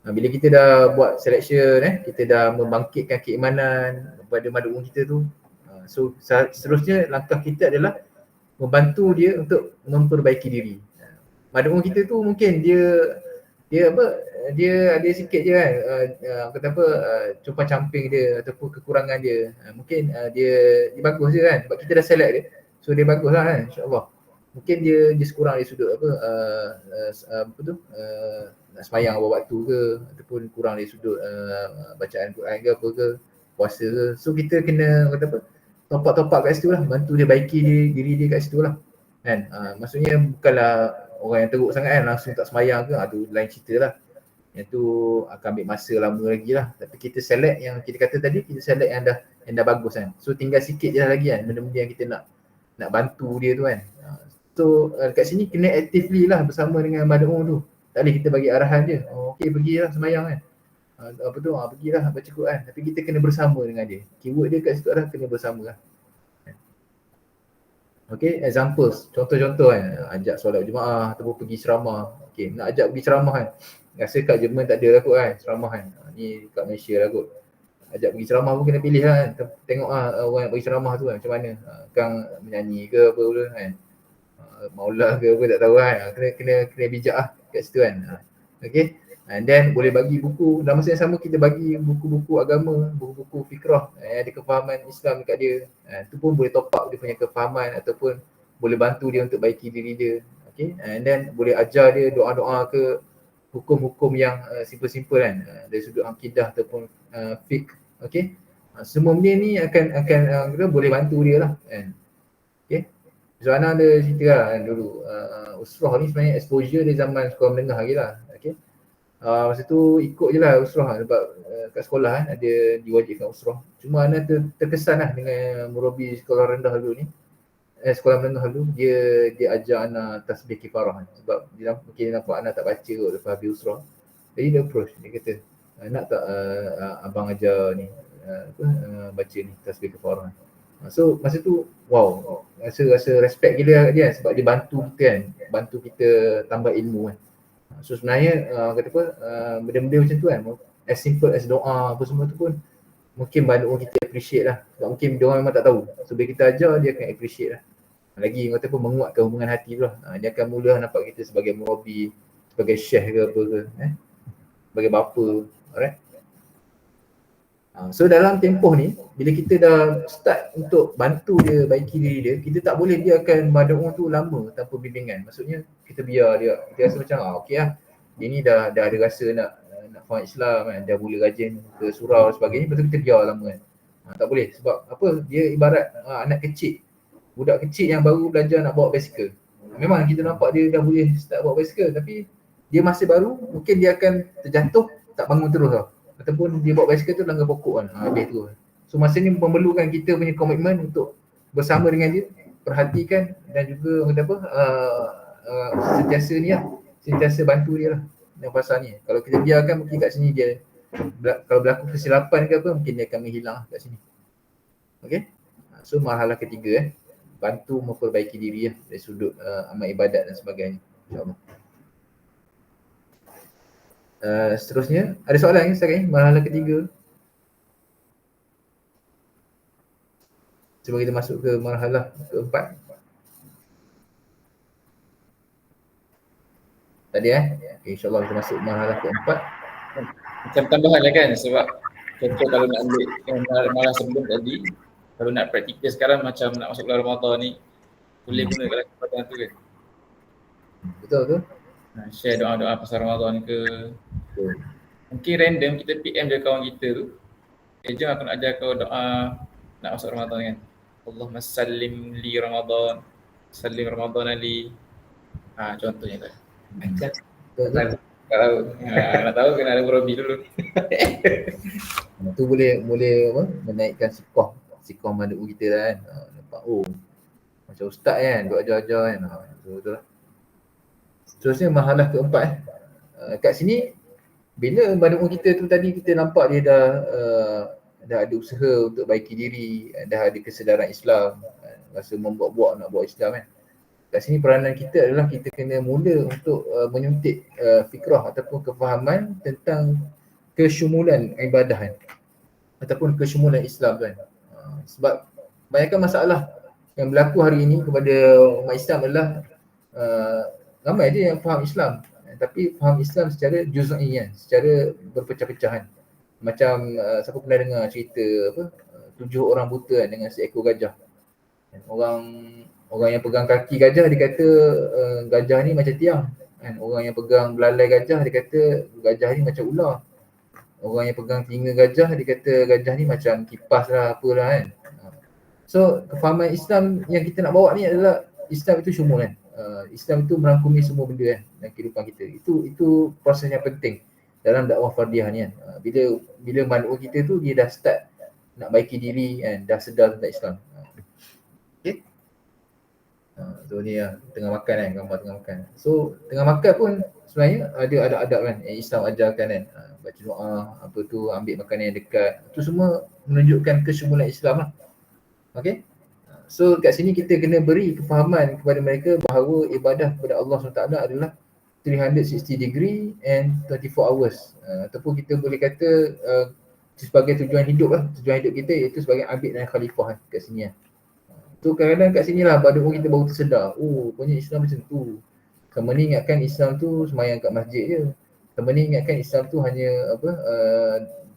Bila kita dah buat selection, kita dah membangkitkan keimanan kepada mad'u kita tu. So seterusnya langkah kita adalah membantu dia untuk memperbaiki diri. Mad'u kita tu mungkin dia ada sikit je kan, kata apa, compang camping dia ataupun kekurangan dia. Mungkin dia bagus je kan sebab kita dah select dia. So dia bagus lah kan, insyaAllah. Mungkin dia sekurang dari sudut nak sembahyang awal waktu ke, ataupun kurang dari sudut bacaan Quran ke apa ke, puasa ke. So kita kena kata apa, top up kat situ lah, bantu dia baiki diri dia kat situ lah kan. Maksudnya bukanlah orang yang teruk sangat kan langsung tak sembahyang ke, tu lain cerita lah. Yang tu akan ambil masa lama lagi lah. Tapi kita select yang kita kata tadi, kita select yang dah bagus kan. So tinggal sikit je lah lagi kan benda-benda yang kita nak bantu dia tu kan. So kat sini kena actively lah bersama dengan mad'u tu. Tak boleh kita bagi arahan je. Okey, pergilah sembahyang kan. Pergilah baca Quran. Tapi kita kena bersama dengan dia. Keyword dia kat situ adalah kena bersama lah. Okay, examples, contoh-contoh kan. Ajak solat Jumaat ataupun pergi ceramah. Okay, nak ajak pergi ceramah kan. Rasa kat Jerman tak ada lah kot kan ceramah kan. Ni kat Malaysia lah kot. Ajak pergi ceramah pun kena pilih lah kan. Tengok lah orang yang pergi ceramah tu kan macam mana. Kang menyanyi ke apa pula kan. Maulah ke apa tak tahu kan. Kena bijak lah kat situ kan. Okay. And then boleh bagi buku. Dalam masa yang sama kita bagi buku-buku agama, buku-buku fikrah yang ada kefahaman Islam dekat dia. Itu pun boleh top up dia punya kefahaman ataupun boleh bantu dia untuk baiki diri dia. Okay. And then boleh ajar dia doa-doa ke, hukum-hukum yang simple-simple kan. Dari sudut akidah ataupun fiqh. Okay. Semua benda ni akan kita boleh bantu dia lah kan. Okay. So Ana ada cerita lah kan dulu. Usrah ni sebenarnya exposure dia zaman sekolah menengah lagi lah. Okay. Masa tu ikut je lah usrah sebab kat sekolah kan ada diwajibkan usrah. Cuma Ana terkesan lah dengan murabi sekolah rendah dulu ni. Sekolah menengah dulu dia ajar Ana tasbih kifarah sebab mungkin dia nampak Ana tak baca kot lepas habis usrah. Jadi dia approach, dia kata nak tak abang ajar ni baca ni tasbih kifarah. So masa tu wow, rasa respect gila kat dia sebab dia bantu kita kan, bantu kita tambah ilmu kan. So sebenarnya kata apa benda-benda macam tu kan, as simple as doa apa semua tu pun mungkin banyak orang kita appreciate lah sebab mungkin dia orang memang tak tahu. So bila kita ajar dia akan appreciate lah. Lagi kata apa menguatkan hubungan hati tu lah. Dia akan mula nampak kita sebagai murabi, sebagai syekh ke apa ke, sebagai bapa. Alright. So dalam tempoh ni bila kita dah start untuk bantu dia baiki diri dia, kita tak boleh biarkan mad'u tu lama tanpa bimbingan. Maksudnya kita biar dia rasa macam okey lah. Dia ni dah ada rasa nak faham Islam kan, dah mula rajin ke surau dan sebagainya, lepas tu kita biar lama kan. Tak boleh sebab apa, dia ibarat anak kecil, budak kecil yang baru belajar nak bawa basikal. Memang kita nampak dia dah boleh start bawa basikal tapi dia masih baru, mungkin dia akan terjatuh tak bangun terus tau. Ataupun dia bawa basikal tu langgar pokok kan, habis tu. So masa ni memerlukan kita punya komitmen untuk bersama dengan dia, perhatikan dan juga kata apa sentiasa ni lah, sentiasa bantu dia lah yang pasal ni. Kalau kita biarkan mungkin kat sini dia kalau berlaku kesilapan ke apa, mungkin dia akan menghilang kat sini. Okay. So marhalah ketiga bantu memperbaiki diri dari sudut amal ibadat dan sebagainya, insyaAllah. Seterusnya ada soalan sekarang ni marhalah ketiga. Cuba kita masuk ke marhalah keempat. Tadi okay, insyaAllah kita masuk marhalah keempat. Macam tambahan lah kan, sebab contoh kalau nak ambil yang marhalah sebelum tadi, kalau nak praktikal sekarang macam nak masuk bulan Ramadan ni, boleh gunakan kesempatan tu kan. Betul. Share doa-doa pasal Ramadan ke. Mungkin random kita PM je kawan kita tu. Jom aku nak ajar kau doa nak masuk Ramadan kan. Allahumma sallim li Ramadan, sallim Ramadan li. Contohnya tu. Kalau nak tahu kena ada murabi dulu. Tu boleh apa? Menaikkan sikoh mad'u kita lah kan. Nampak macam ustaz kan, duk ajar-ajar kan. Betul lah. Seterusnya marhalah keempat kat sini bila mad'u kita tu tadi kita nampak dia dah ada usaha untuk baiki diri, dah ada kesedaran Islam, rasa membuat-buat nak buat Islam kan. Kat sini peranan kita adalah kita kena mula untuk menyuntik fikrah ataupun kefahaman tentang kesyumulan ibadah kan, ataupun kesyumulan Islam kan. Sebab banyakkan masalah yang berlaku hari ini kepada umat Islam adalah ramai dia yang faham Islam tapi faham Islam secara juz'iyan, secara berpecah-pecahan. Macam siapa pernah dengar cerita apa 7 orang buta kan, dengan seekor gajah. Orang yang pegang kaki gajah dia kata gajah ni macam tiang kan. Orang yang pegang belalai gajah dia kata gajah ni macam ular. Orang yang pegang telinga gajah dia kata gajah ni macam kipas lah apalah kan. So kefahaman Islam yang kita nak bawa ni adalah Islam itu syumul kan. Islam itu merangkumi semua benda kan dalam kehidupan kita. Itu proses yang penting dalam dakwah fardiyah ni kan. Bila mad'u kita tu dia dah start nak baiki diri kan, dah sedar tentang Islam. Okay. So ni lah tengah makan kan, gambar tengah makan. So tengah makan pun sebenarnya ada adab-adab kan Islam ajarkan kan. Baca doa, apa tu, ambil makanan yang dekat. Itu semua menunjukkan kesyumulan Islam lah. Okay. So kat sini kita kena beri kefahaman kepada mereka bahawa ibadah kepada Allah SWT adalah 360 degree and 24 hours. Ataupun kita boleh kata sebagai tujuan hidup lah. Tujuan hidup kita iaitu sebagai abid dan khalifah kat sini lah. So kadang-kadang kat sini lah pada orang kita baru tersedar. Punya Islam macam tu. Kamu ni ingatkan Islam tu semayang kat masjid je. Kamu ni ingatkan Islam tu hanya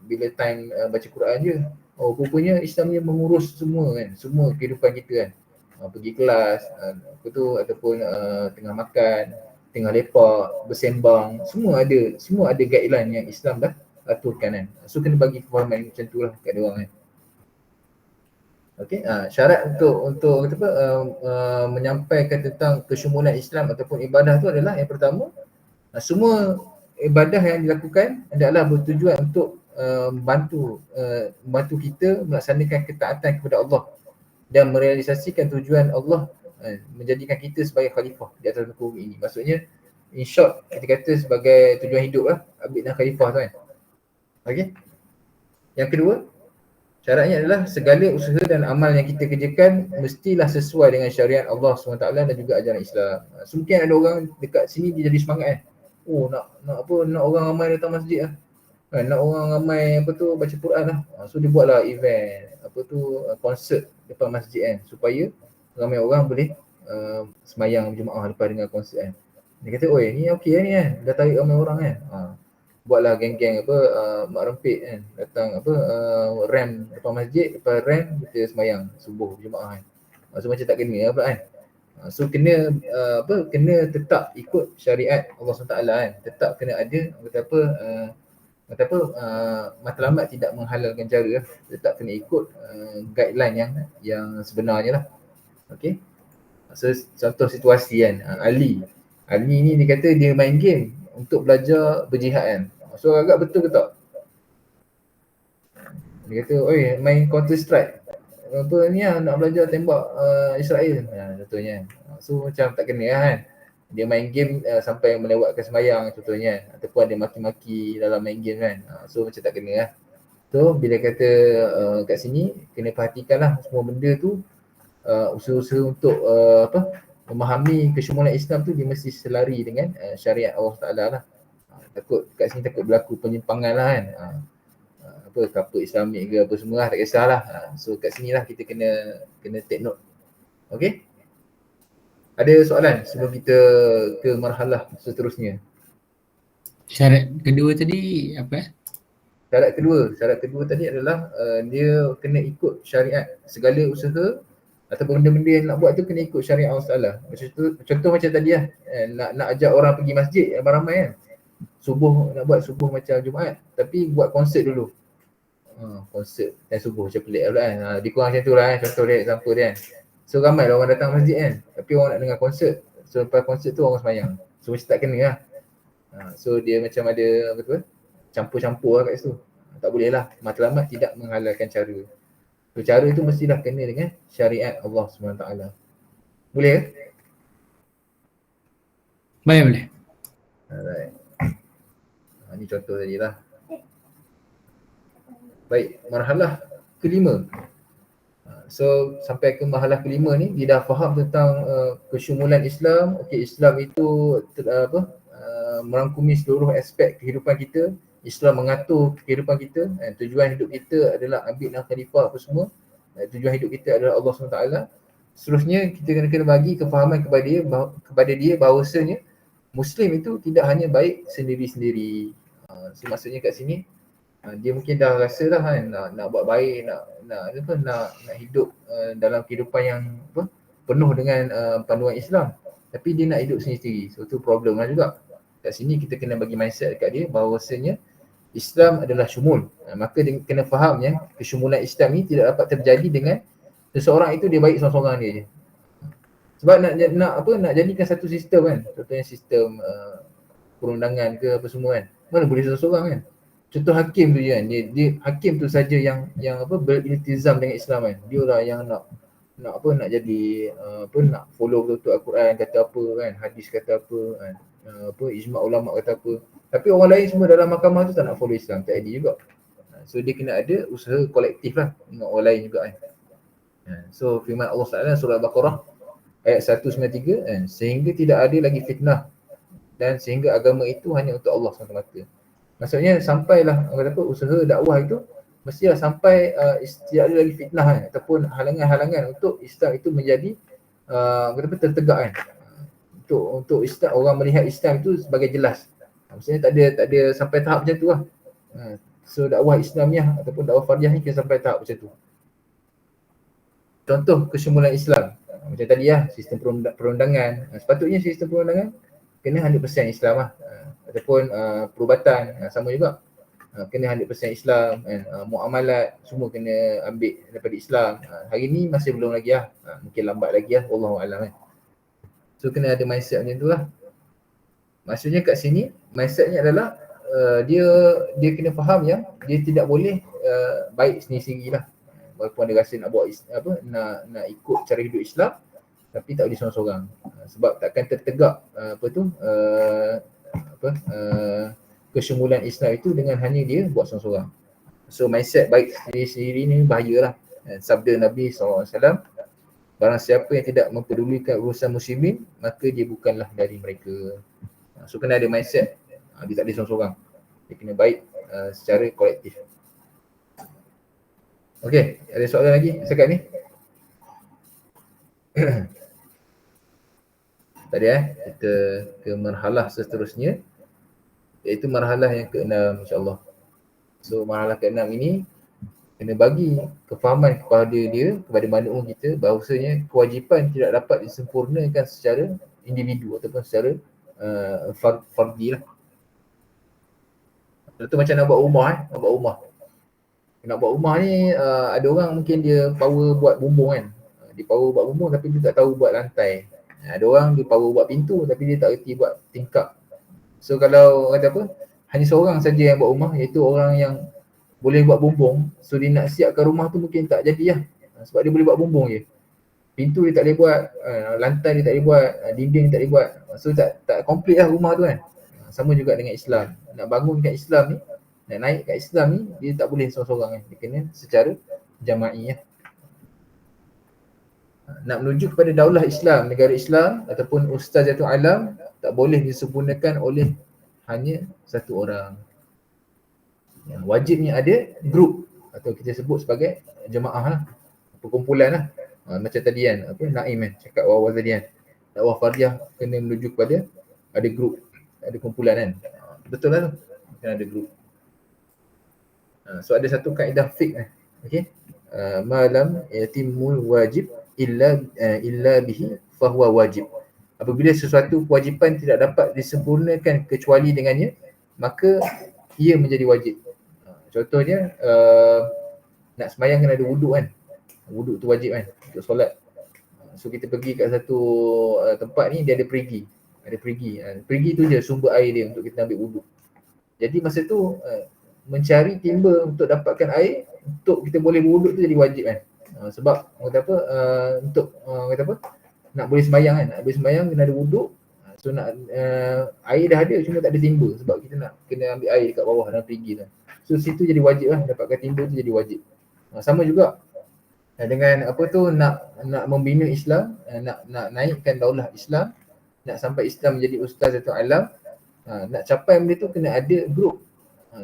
bila time baca Quran je. Rupanya Islam ni mengurus semua kan, semua kehidupan kita kan. Pergi kelas, ataupun tengah makan, tengah lepak, bersembang, semua ada guideline yang Islam dah aturkan kan. So kena bagi kefahaman macam tu lah kat dia orang kan. Okey, syarat untuk kata apa, menyampaikan tentang kesyumulan Islam ataupun ibadah tu adalah yang pertama, semua ibadah yang dilakukan adalah bertujuan untuk membantu kita melaksanakan ketaatan kepada Allah dan merealisasikan tujuan Allah menjadikan kita sebagai khalifah di atas muka bumi ini. Maksudnya in short kita kata sebagai tujuan hidup lah Abid dan khalifah tu kan. Okey. Yang kedua, syaratnya adalah segala usaha dan amal yang kita kerjakan mestilah sesuai dengan syariat Allah SWT dan juga ajaran Islam. So, mungkin ada orang dekat sini dia jadi semangat oh nak orang ramai datang masjid lah. Nak orang ramai baca Quran lah. So dia buatlah event konsert depan masjid kan supaya ramai orang boleh semayang berjemaah lepas dengar konsert kan. Dia kata, oi ni okey ni kan, dah tarik ramai orang kan. Buatlah geng-geng mak rempit kan, datang rem depan masjid, lepas rem kita semayang subuh berjemaah kan. So macam tak kena pula kan. So kena kena tetap ikut syariat Allah SWT kan. Tetap kena ada matlamat tidak menghalalkan cara, tetap kena ikut guideline yang sebenarnya lah. Okey. So contoh situasi kan, Ali ni dia kata dia main game untuk belajar berjihad kan. So agak betul ke tak? Dia kata, oi main Counter Strike nak belajar tembak Israel contohnya. So macam tak kena kan. Dia main game sampai melewatkan sembahyang contohnya, ataupun ada maki-maki dalam main game kan. So macam tak kena lah. So bila kata kat sini kena perhatikanlah semua benda tu, usaha-usaha untuk memahami kesyumulan Islam tu dia mesti selari dengan syariat Allah Taala lah. Takut kat sini takut berlaku penyimpangan lah kan. Kapal Islamik ke apa semua lah, tak kisahlah. So kat sini lah kita kena take note. Okay? Ada soalan sebelum kita ke marhalah seterusnya? Syarat kedua tadi apa? Syarat kedua tadi adalah dia kena ikut syariat. Segala usaha ataupun benda-benda yang nak buat tu kena ikut syariat Allah SWT. Contoh macam tadi lah, nak ajak orang pergi masjid ramai-ramai kan. Nak buat subuh macam Jumaat, tapi buat konsert dulu. Konsert dan subuh macam pelik pula kan. Dia kurang macam tu lah kan, contoh dia, example dia kan. So ramai lah orang datang masjid kan, tapi orang nak dengar konsert. So lepas konsert tu orang semayang. So mesti tak kena lah. So dia macam ada campur-campur lah kat situ. Tak boleh lah, matlamat tidak menghalalkan cara. So cara tu mestilah kena dengan syariat Allah SWT. Boleh ke? Boleh. Alright. Ini contoh tadi lah. Baik, marhalah kelima. So sampai ke marhalah kelima ni dia dah faham tentang kesyumulan Islam. Okey, Islam itu merangkumi seluruh aspek kehidupan kita. Islam mengatur kehidupan kita. Tujuan hidup kita adalah Abid dan Khalifah apa semua. Tujuan hidup kita adalah Allah SWT. Seterusnya kita kena bagi kefahaman kepada dia bahawasanya Muslim itu tidak hanya baik sendiri-sendiri. So maksudnya kat sini dia mungkin dah rasa dah kan nak buat baik, nak hidup dalam kehidupan yang penuh dengan panduan Islam, tapi dia nak hidup sendiri-sendiri. So tu problem lah juga. Kat sini kita kena bagi mindset dekat dia bahawasanya Islam adalah syumul. Maka dia kena faham kesyumulan Islam ni tidak dapat terjadi dengan seseorang itu dia baik seorang-seorang dia je. Sebab nak jadikan satu sistem kan, contohnya sistem perundangan ke apa semua kan, mana boleh seorang-seorang kan. Contoh hakim tu je kan, dia hakim tu saja yang beriltizam dengan Islam kan. Dia lah yang nak jadi nak follow betul-betul Al-Quran kata apa kan, hadis kata apa kan, ijma' ulama' kata apa. Tapi orang lain semua dalam mahkamah tu tak nak follow Islam, tak adil juga. So dia kena ada usaha kolektif lah dengan orang lain juga kan. So firman Allah SWT surah Al-Baqarah ayat 193 kan, sehingga tidak ada lagi fitnah dan sehingga agama itu hanya untuk Allah semata-mata. Maksudnya sampailah usaha dakwah itu mestilah sampai tidak ada lagi fitnah kan, ataupun halangan-halangan untuk Islam itu menjadi tertegak kan. Untuk Islam, orang melihat Islam itu sebagai jelas. Maksudnya tak ada sampai tahap macam tu lah. So dakwah Islamiah ataupun dakwah Fardiyah ni kena sampai tahap macam tu. Contoh kesyumulan Islam macam tadi lah, sistem perundangan. Sepatutnya sistem perundangan kena 100% Islam lah. Ataupun perubatan sama juga. kena 100% Islam kan. Muamalat semua kena ambil daripada Islam. Hari ni masih belum lagi lah. Mungkin lambat lagi lah, wallahualam kan. So kena ada mindset macam tu lah. Maksudnya kat sini mindsetnya adalah dia kena faham yang dia tidak boleh baik sendiri-sendiri lah. Walaupun dia rasa nak buat nak ikut cara hidup Islam, tapi tak boleh seorang-seorang. Sebab takkan tertegak kesyumulan Islam itu dengan hanya dia buat seorang-seorang. So mindset baik sendiri-sendiri ni bahayalah. Sabda Nabi SAW, barang siapa yang tidak mempedulikan urusan muslimin, maka dia bukanlah dari mereka. So kena ada mindset, dia tak boleh seorang-seorang. Dia kena baik secara kolektif. Okey, ada soalan lagi setakat ni? Tadi kita ke marhalah seterusnya, iaitu marhalah yang ke-6 insya-Allah. So marhalah ke-6 ini kena bagi kefahaman kepada makhluk kita bahawasanya kewajipan tidak dapat disempurnakan secara individu ataupun secara fardi lah. Contoh macam nak buat rumah Nak buat rumah ni ada orang mungkin dia power buat bumbung kan. Dia power buat bumbung tapi dia tak tahu buat lantai. Ada orang dia power buat pintu tapi dia tak reti buat tingkap. So kalau kata apa, hanya seorang saja yang buat rumah, iaitu orang yang boleh buat bumbung. So dia nak siapkan rumah tu mungkin tak jadi lah. Sebab dia boleh buat bumbung je. Pintu dia tak boleh buat, lantai dia tak boleh buat, dinding dia tak boleh buat. So tak complete lah rumah tu kan. Sama juga dengan Islam. Nak bangunkan Islam ni, nak naik kat Islam ni, dia tak boleh seorang-seorang kan. Dia kena secara jama'i lah. Nak menuju kepada daulah Islam, negara Islam ataupun ustazatul alam, tak boleh disempurnakan oleh hanya satu orang. Yang wajibnya ada grup atau kita sebut sebagai jemaah lah, perkumpulan lah. Macam tadi kan, Naim kan cakap awal tadi kan, dakwah fardiyah kena menuju kepada ada grup, ada kumpulan kan. Betul lah tu, kena ada grup. So ada satu kaedah fiqh okey, malam yatimul wajib illa bihi fahuwa wajib. Apabila sesuatu kewajipan tidak dapat disempurnakan kecuali dengannya, maka ia menjadi wajib. Contohnya nak sembahyang kena ada wuduk kan. Wuduk tu wajib kan untuk solat. So kita pergi kat satu tempat ni, dia ada perigi. Perigi tu je sumber air dia untuk kita ambil wuduk. Jadi masa tu mencari timba untuk dapatkan air untuk kita boleh berwuduk tu jadi wajib kan. Sebab kata apa, untuk kata apa, nak boleh sembahyang kan, nak boleh sembahyang kena ada wuduk. So nak air dah ada cuma tak ada timba sebab kita nak kena ambil air dekat bawah dalam perigi tu. So situ jadi wajib lah, dapatkan timba tu jadi wajib. Sama juga dengan apa tu, nak membina Islam, nak naikkan daulah Islam, nak sampai Islam menjadi ustaz atau alam, nak capai benda tu kena ada grup.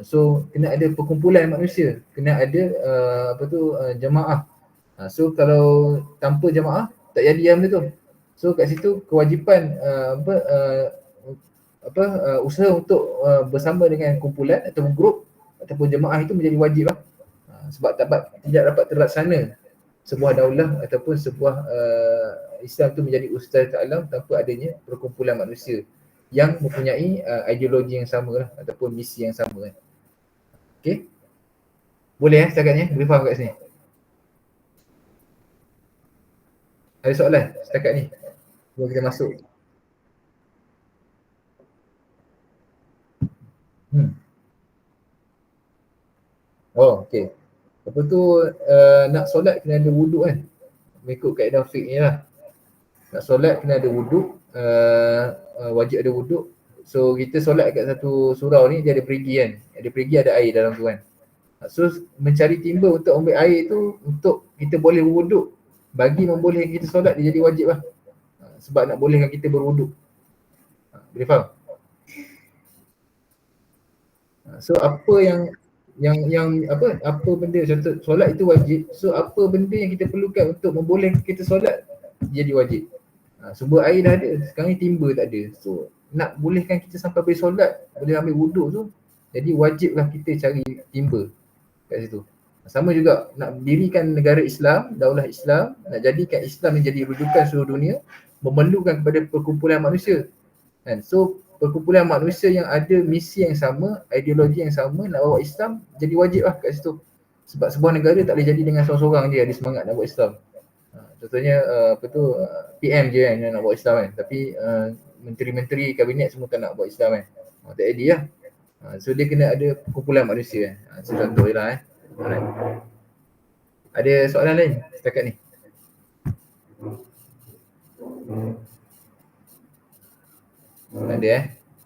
So kena ada perkumpulan manusia, kena ada jemaah. So kalau tanpa jemaah tak jadi benda tu. So kat situ kewajipan usaha untuk bersama dengan kumpulan ataupun grup ataupun jemaah itu menjadi wajib lah. Sebab tidak dapat terlaksana sebuah daulah ataupun sebuah Islam tu menjadi ustaz alam tanpa adanya perkumpulan manusia yang mempunyai ideologi yang sama lah ataupun misi yang sama kan. Okey. Boleh setakat ni? Boleh faham kat sini? Ada soalan setakat ni? Sebelum kita masuk. Oh, okey. Apa tu, nak solat kena ada wuduk kan? Mengikut kaedah fiqh ni lah. Nak solat kena ada wuduk, wajib ada wuduk. So kita solat kat satu surau ni, dia ada perigi kan? Ada perigi, ada air dalam tu kan? So mencari timba untuk ambil air tu untuk kita boleh berwuduk, bagi membolehkan kita solat, dia jadi wajib lah. Sebab nak bolehkan kita berwuduk. Boleh faham? So apa yang benda, contoh solat itu wajib. So apa benda yang kita perlukan untuk membolehkan kita solat jadi wajib. Sumber air dah ada, sekarang ni timba tak ada. So nak bolehkan kita sampai boleh solat, boleh ambil wuduk tu, jadi wajiblah kita cari timba kat situ. Sama juga nak dirikan negara Islam, daulah Islam, nak jadikan Islam menjadi rujukan seluruh dunia, memerlukan kepada perkumpulan manusia kan. So perkumpulan manusia yang ada misi yang sama, ideologi yang sama nak bawa Islam, jadi wajib lah kat situ. Sebab sebuah negara tak boleh jadi dengan seorang-seorang je ada semangat nak bawa Islam. Contohnya PM je kan yang nak bawa Islam kan, tapi menteri-menteri kabinet semua tak nak bawa Islam kan. Tak jadi lah. So dia kena ada perkumpulan manusia kan. So contoh je lah Alright. Ada soalan lain setakat ni? Tak ada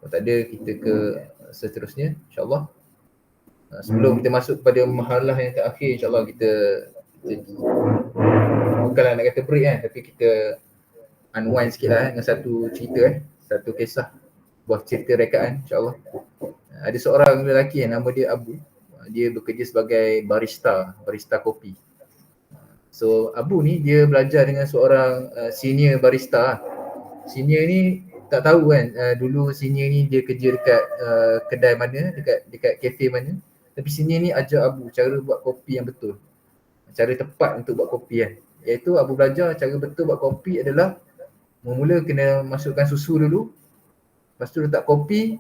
Kalau tak ada kita ke seterusnya insyaAllah. Sebelum kita masuk kepada marhalah yang terakhir, insyaAllah kita bukanlah nak kata break kan, tapi kita unwind sikit lah dengan satu cerita satu kisah, buah cerita rekaan insyaAllah. Ada seorang lelaki yang nama dia Abu. Dia bekerja sebagai barista kopi. So Abu ni dia belajar dengan seorang senior barista. Senior ni tak tahu kan dulu senior ni dia kerja dekat kedai mana, dekat kafe mana. Tapi senior ni ajar Abu cara buat kopi yang betul. Cara tepat untuk buat kopi kan. Iaitu Abu belajar cara betul buat kopi adalah mula kena masukkan susu dulu. Lepas tu letak kopi,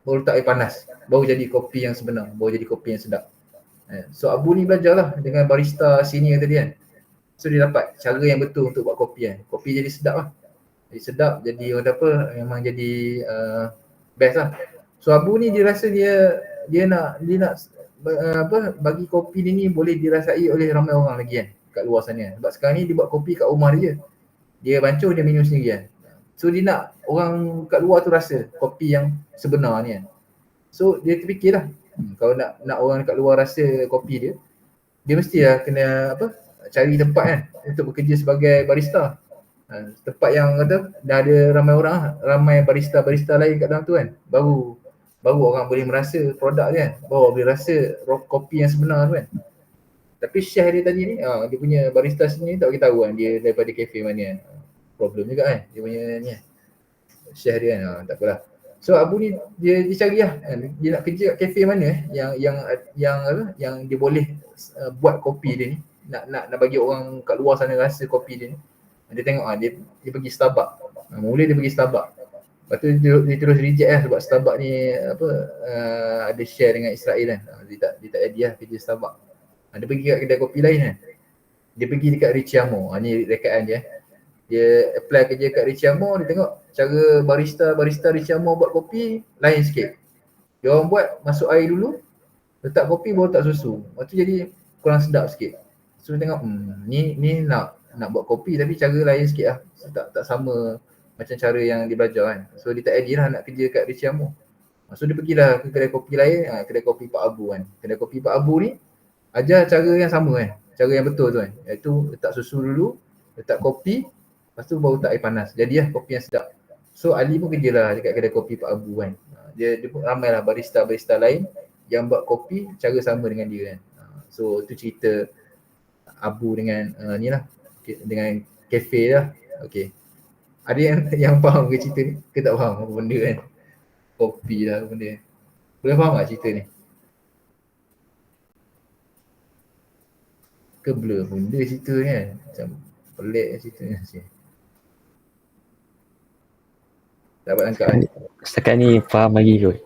baru letak air panas. Baru jadi kopi yang sebenar, baru jadi kopi yang sedap. So Abu ni belajarlah dengan barista senior tadi kan. So dia dapat cara yang betul untuk buat kopi kan. Kopi jadi sedap lah. Jadi sedap, jadi orang apa, memang jadi best lah. So Abu ni dia rasa dia nak bagi kopi dia ni boleh dirasai oleh ramai orang lagi kan kat luar sana. Sebab sekarang ni dia buat kopi kat rumah dia. Dia bancuh, dia minum sendiri kan. So dia nak orang kat luar tu rasa kopi yang sebenar ni kan. So dia terfikirlah kalau nak orang kat luar rasa kopi dia, dia mestilah kena cari tempat kan untuk bekerja sebagai barista. Tempat yang kata dah ada ramai barista lain kat dalam tu kan. Baru orang boleh merasa produk dia kan. Baru boleh rasa kopi yang sebenar tu kan. Tapi chef dia tadi ni, dia punya barista sini tak beritahu kan dia daripada kafe mana. Problem juga kan dia punya ni kan. Chef dia kan, tak apalah. So Abu ni dia cari lah kan. Dia nak kerja kat kafe mana yang dia boleh buat kopi dia ni. Nak bagi orang kat luar sana rasa kopi dia ni. Dia tengok dia pergi Starbucks. Mula dia pergi Starbucks. Lepas tu dia terus reject lah sebab Starbucks ni ada share dengan Israel kan. Dia tak jadi lah kerja Starbucks. Dia pergi kat kedai kopi lain kan. Dia pergi dekat Richiamo. Ni rekaan dia. Dia apply kerja kat Richiamo, dia tengok cara barista Richiamo buat kopi lain sikit. Dia orang buat masuk air dulu, letak kopi baru letak susu. Lepas tu jadi kurang sedap sikit. So dia tengok ni nak buat kopi tapi cara lain sikit lah. So, tak sama macam cara yang dia belajar kan. So dia tak ready lah nak kerja kat Richiamo. So dia pergilah ke kedai kopi lain, kedai kopi Pak Abu kan. Kedai kopi Pak Abu ni ajar cara yang sama kan. Cara yang betul tu kan. Iaitu letak susu dulu, letak kopi, lepas tu baru letak air panas. Jadilah kopi yang sedap. So Ali pun kerjalah dekat kedai kopi Pak Abu kan. Dia pun ramailah barista lain yang buat kopi cara sama dengan dia kan. So tu cerita Abu dengan ni lah. Dengan kafe lah. Okay. Ada yang faham ke cerita ni? Ke tak faham apa benda kan? Kopi lah benda. Boleh faham tak cerita ni? Ke blur benda cerita ni kan? Macam pelik cerita ni. Dapat tangkap kan? Setakat ni faham lagi kot.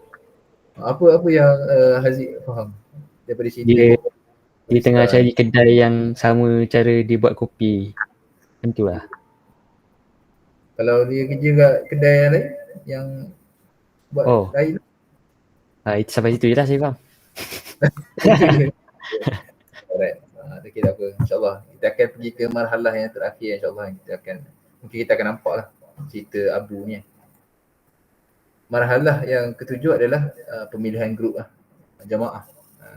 Apa yang Haziq faham daripada cerita? Dia tengah cari kedai yang sama cara dia buat kopi. Macam tu lah. Kalau dia kerja kat kedai yang lain yang buat lain. Itu sampai situ je lah saya faham. Alright. Okay, tak apa. InsyaAllah kita akan pergi ke marhalah yang terakhir insyaAllah. Mungkin kita akan nampak lah cerita Abu ni. Marhalah yang ketujuh adalah pemilihan grup lah. Jamaah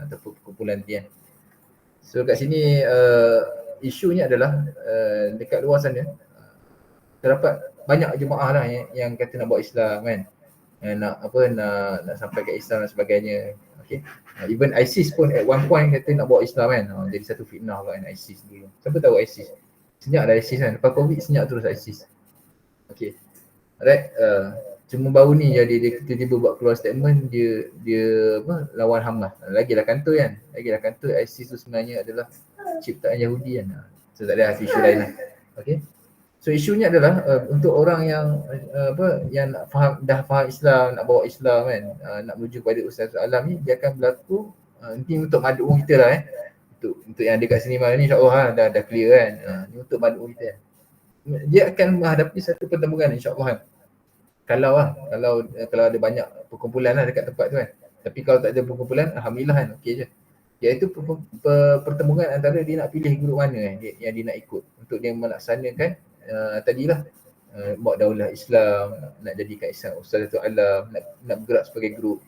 ataupun kumpulan dia. So kat sini isunya adalah dekat luar sana terdapat banyak jemaah lah yang kata nak bawa Islam kan. Nak sampai ke Islam dan sebagainya. Okay. Even ISIS pun at one point kata nak bawa Islam kan. Jadi satu fitnah lah kan ISIS dulu. Siapa tahu ISIS? Senyap dah ISIS kan. Lepas COVID senyap terus ISIS. Okay. Alright. Cuma baru ni jadi dia tiba-tiba buat keluar statement dia lawan Hamas. Lagilah kantor kan. ISIS tu sebenarnya adalah ciptaan Yahudi kan. So tak ada isu lain lah. Okay. So isunya adalah untuk orang yang yang nak dah faham Islam, nak bawa Islam kan, nak menuju kepada Ustaz Alam ni, dia akan berlaku ini untuk mad'u kita lah untuk yang ada kat sini malam ni insya-Allah dah clear kan. Ni untuk mad'u kita. Dia akan menghadapi satu pertemuan insya-Allah kan. Kalau ada banyak perkumpulan lah dekat tempat tu kan. Tapi kalau tak ada perkumpulan, alhamdulillah kan, okey je. Iaitu pertemuan antara dia nak pilih grup mana yang dia nak ikut untuk dia melaksanakan tadilah buat daulah Islam, nak jadikan Islam Ustaz Alam, nak bergerak sebagai grup.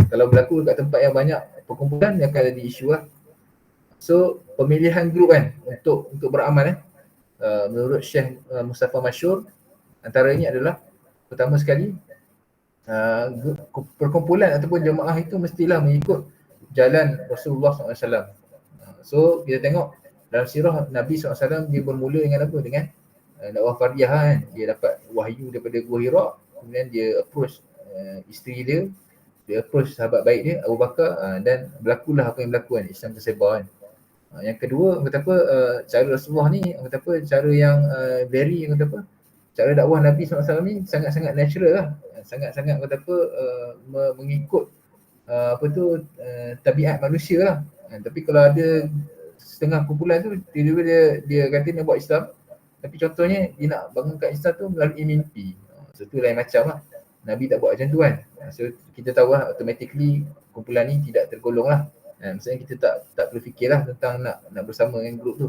Kalau berlaku dekat tempat yang banyak perkumpulan, dia akan ada isu lah. So pemilihan grup kan untuk beramal menurut Syekh Mustafa Masyur, antaranya adalah pertama sekali perkumpulan ataupun jemaah itu mestilah mengikut jalan Rasulullah SAW. So kita tengok dalam sirah Nabi SAW, dia bermula dengan apa? Dengan dakwah fardiyah kan. Dia dapat wahyu daripada Gua Hira, kemudian dia approach isteri dia approach sahabat baik dia Abu Bakar, dan berlakulah apa yang berlaku kan, Islam tersebar kan. Yang kedua, cara Rasulullah ni, cara yang very, cara dakwah Nabi SAW ni sangat-sangat natural lah. Sangat-sangat mengikut tabiat manusia lah. Tapi kalau ada setengah kumpulan tu, tiba-tiba dia kata nak buat Islam, tapi contohnya dia nak bangunkan Islam tu melalui mimpi. So tu lain macam lah. Nabi tak buat macam tu kan. So kita tahu lah automatically kumpulan ni tidak tergolong lah. Maksudnya kita tak perlu fikirlah tentang nak bersama dengan grup tu.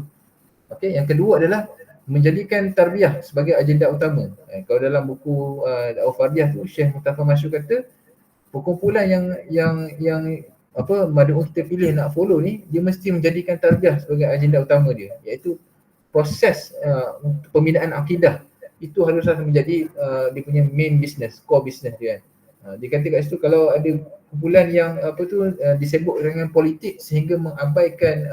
Okey, yang kedua adalah menjadikan tarbiyah sebagai agenda utama. Kalau dalam buku Dakwah Fardiyah tu, Syekh Mustafa Masyur kata perkumpulan yang mad'u kita pilih nak follow ni, dia mesti menjadikan tarbiyah sebagai agenda utama dia, iaitu proses pembinaan akidah. Itu haruslah menjadi dia punya main business, core business dia kan. Dia kata kat situ kalau ada kumpulan yang disebut dengan politik sehingga mengabaikan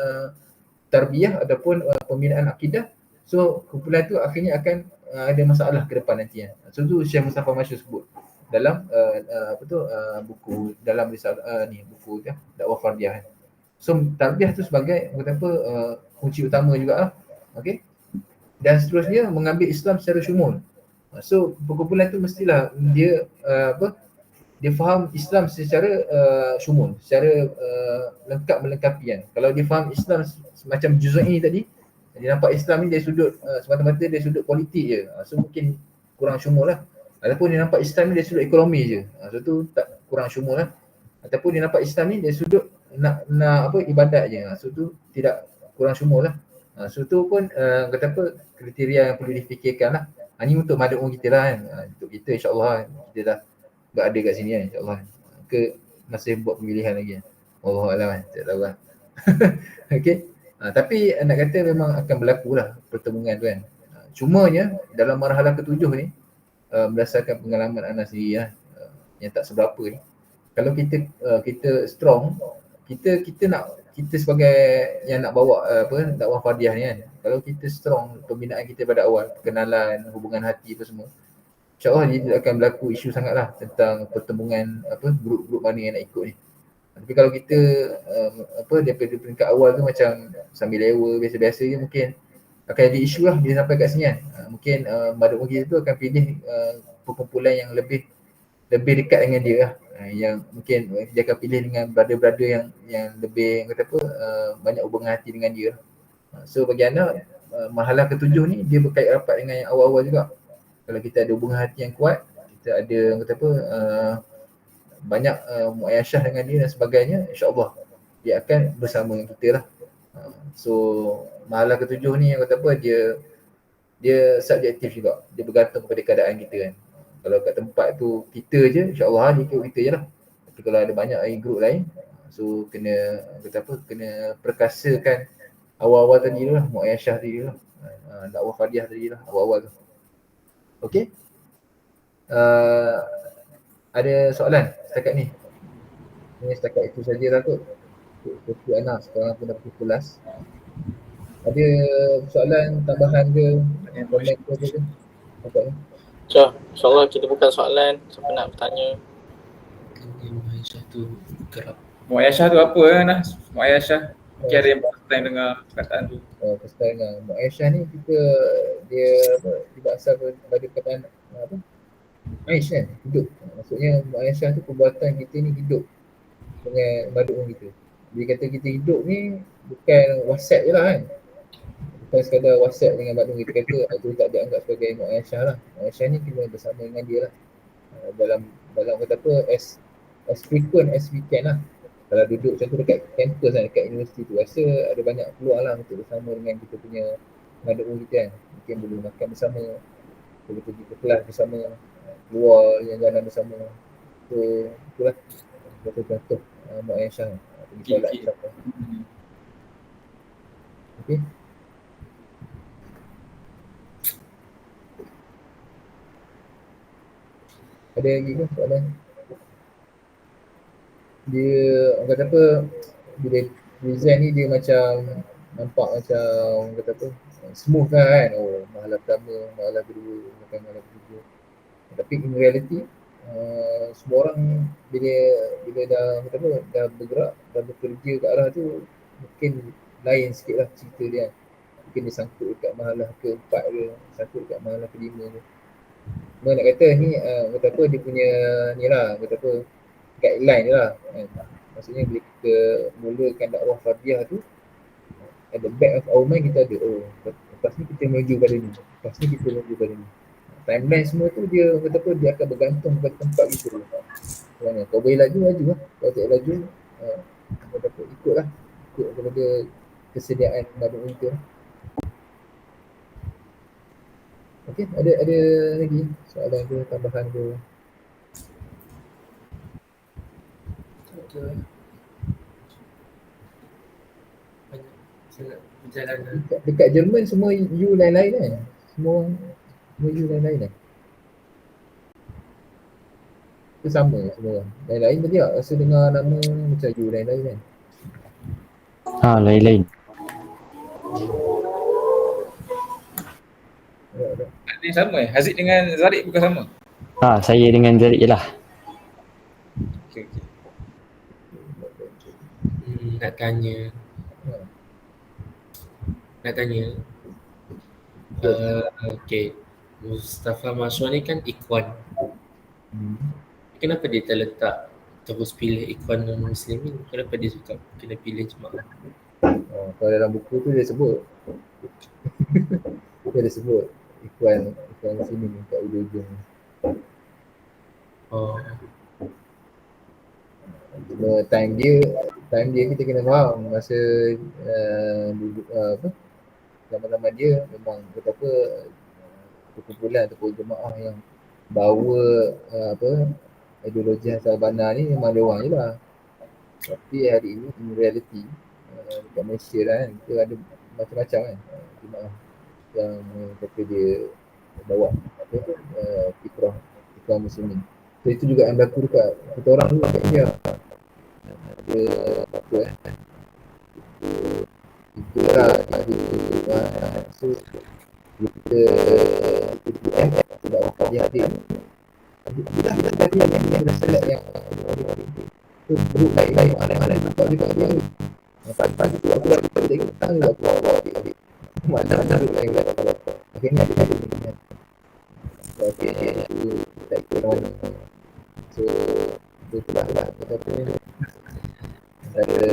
tarbiyah ataupun pembinaan akidah, so kumpulan tu akhirnya akan ada masalah ke depan nanti kan. So tu Syekh Mustafa Masyur sebut dalam buku dalam risalah buku Dakwah Fardiyah kan. So tarbiyah tu sebagai kunci utama jugalah. Okey. Dan seterusnya mengambil Islam secara syumul. So perkumpulan tu mestilah dia dia faham Islam secara syumul, secara lengkap melengkapi kan. Kalau dia faham Islam semacam juz'i tadi, dia nampak Islam ni dari sudut semata-mata dari sudut politik je. So mungkin kurang syumul lah. Ataupun dia nampak Islam ni dari sudut ekonomi je. So tu tak kurang syumul lah. Ataupun dia nampak Islam ni dari sudut nak ibadat je. So tu tidak kurang syumul lah. So tu pun kriteria yang perlu difikirkan lah. Ini untuk mad'u kita lah kan. Untuk kita insyaAllah kita dah berada kat sini kan insyaAllah. Ke masih buat pemilihan lagi kan. Wallahualam kan, tak tahu lah. Okay. Tapi nak kata memang akan berlaku lah pertemuan tu kan. Cumanya dalam marhalah ke-7 ni, berdasarkan pengalaman Anas sendiri lah, yang tak seberapa ni, kalau kita strong, kita sebagai yang nak bawa dakwah fardiyah ni kan, kalau kita strong pembinaan kita pada awal, perkenalan, hubungan hati apa semua, insyaAllah dia tidak akan berlaku isu sangatlah tentang pertemuan grup-grup mana yang nak ikut ni. Tapi kalau kita daripada peringkat awal tu macam sambil lewa biasa-biasa je, mungkin akan ada isu lah bila sampai kat sini kan. Mungkin mad'u kita tu akan pilih perkumpulan yang lebih dekat dengan dia lah. Yang mungkin dia akan pilih dengan brother-brother yang lebih banyak hubungan hati dengan dia. So bagi anak marhalah ke-7 ni dia berkait rapat dengan yang awal-awal juga. Kalau kita ada hubungan hati yang kuat, kita ada banyak muayasyah dengan dia dan sebagainya, insyaAllah dia akan bersama dengan kita lah. So marhalah ke-7 ni yang dia subjektif juga, dia bergantung kepada keadaan kita kan. Kalau kat tempat tu kita je, insyaAllah dia ikut kita je lah. Tapi kalau ada banyak grup lain, so kena perkasakan awal-awal tadi lah, muayasyah tadi lah, dakwah fardiyah tadi lah, awal-awal tu. Okay. Ada soalan setakat ni? Ini setakat itu saja lah kot. Untuk anak sekarang pun dah pukul 11. Ada soalan tambahan ke? Komen ke apa ke? InsyaAllah kita buka soalan. Siapa nak bertanya? Muayasyah tu kerap. Muayasyah tu apa Nas? Muayasyah Mungkin ada yang first time dengar perkataan tu. First time dengar. Mak Aisyah ni dia asal pada perkataan apa? Aish kan, hidup. Maksudnya Mak Aisyah tu perbuatan kita ni hidup dengan baduk kita. Dia kata kita hidup ni bukan WhatsApp je lah kan. Bukan sekadar WhatsApp dengan baduk kita kata itu tak dianggap sebagai Mak Aisyah lah. Mak Aisyah ni kena bersama dengan dia lah. Dalam kata apa, as frequent as we can lah. Kalau duduk macam tu dekat kampus lah, dekat universiti tu, rasa ada banyak peluang lah untuk bersama dengan kita punya baduk kita kan. Mungkin boleh makan bersama, boleh pergi ke kelas bersama, keluar jalan bersama. So itulah contoh Mak Aisyah pergi solat bersama. Okay. Ada lagi ke soalan? Dia orang kata apa, bila present ni dia macam nampak macam kata apa, smooth kan. Oh, malam pertama, malam kedua, malam ketiga. Tapi in reality semua orang bila dah kata apa, dah bergerak, dah bekerja ke arah tu, mungkin lain sikit lah cerita dia. Mungkin dia sangkut dekat mahalah keempat ke, sangkut dekat mahalah kelima ke. Cuma nak kata ni kata apa, dia punya ni lah, kata apa, guideline je lah kan. Maksudnya bila kita mulakan dakwah fardiyah tu, at the back of our mind kita ada, oh lepas ni kita menuju pada ni, lepas ni kita menuju pada ni. Timeline semua tu dia kata apa, dia akan bergantung pada tempat kita dulu. Mana kau boleh laju lah, kalau tak laju kata apa, ikut kepada kesediaan baduk kita. Okey, ada lagi soalan ke, tambahan ke? Dekat Jerman semua U lain-lain kan? Semua U lain-lain kan? Itu sama semua. Lain-lain tadi tak? Rasa dengar nama macam U lain-lain kan? Lain-lain. Ada yang sama Haziq dengan Zarik bukan sama? Saya dengan Zarik je lah. Okay. Nak tanya okay, Mustafa Masrur ni kan Ikhwan. Kenapa dia terletak terus pilih Ikhwan non-Muslimin? Kenapa dia suka kena pilih jemaah? Kalau dalam buku tu dia sebut dia sebut Ikhwan Muslimin kat ujung-ujung. Cuma time dia kita kena faham masa zaman-zaman dia memang betapa perkumpulan ataupun jemaah yang bawa ideologi Hassan al-Banna ni memang dia orang je lah. Tapi hari ini in reality dekat Malaysia lah kan, kita ada macam-macam kan jemaah yang kata dia bawa fikrah Muslimin. So itu juga yang berlaku dekat kita orang dulu kat India. Dia apa kita lah so kita tidak dapat dia dia select yang tu group lain ada buka juga dia pagi tu aku lagi tengok tang aku bawa adik mana group lain akhirnya ada okey kita ikut mana. So itulah kita punya ada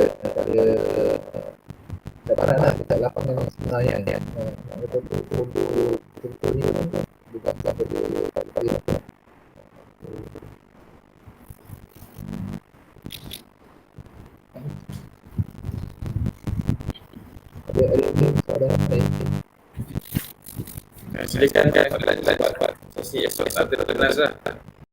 lah dekat lapangan sebenarnya kan. Betul-betul ni bukan sampai dia pagi-pagi lah. Ada soalan lain? Silakan soalan sesi esok ada lah.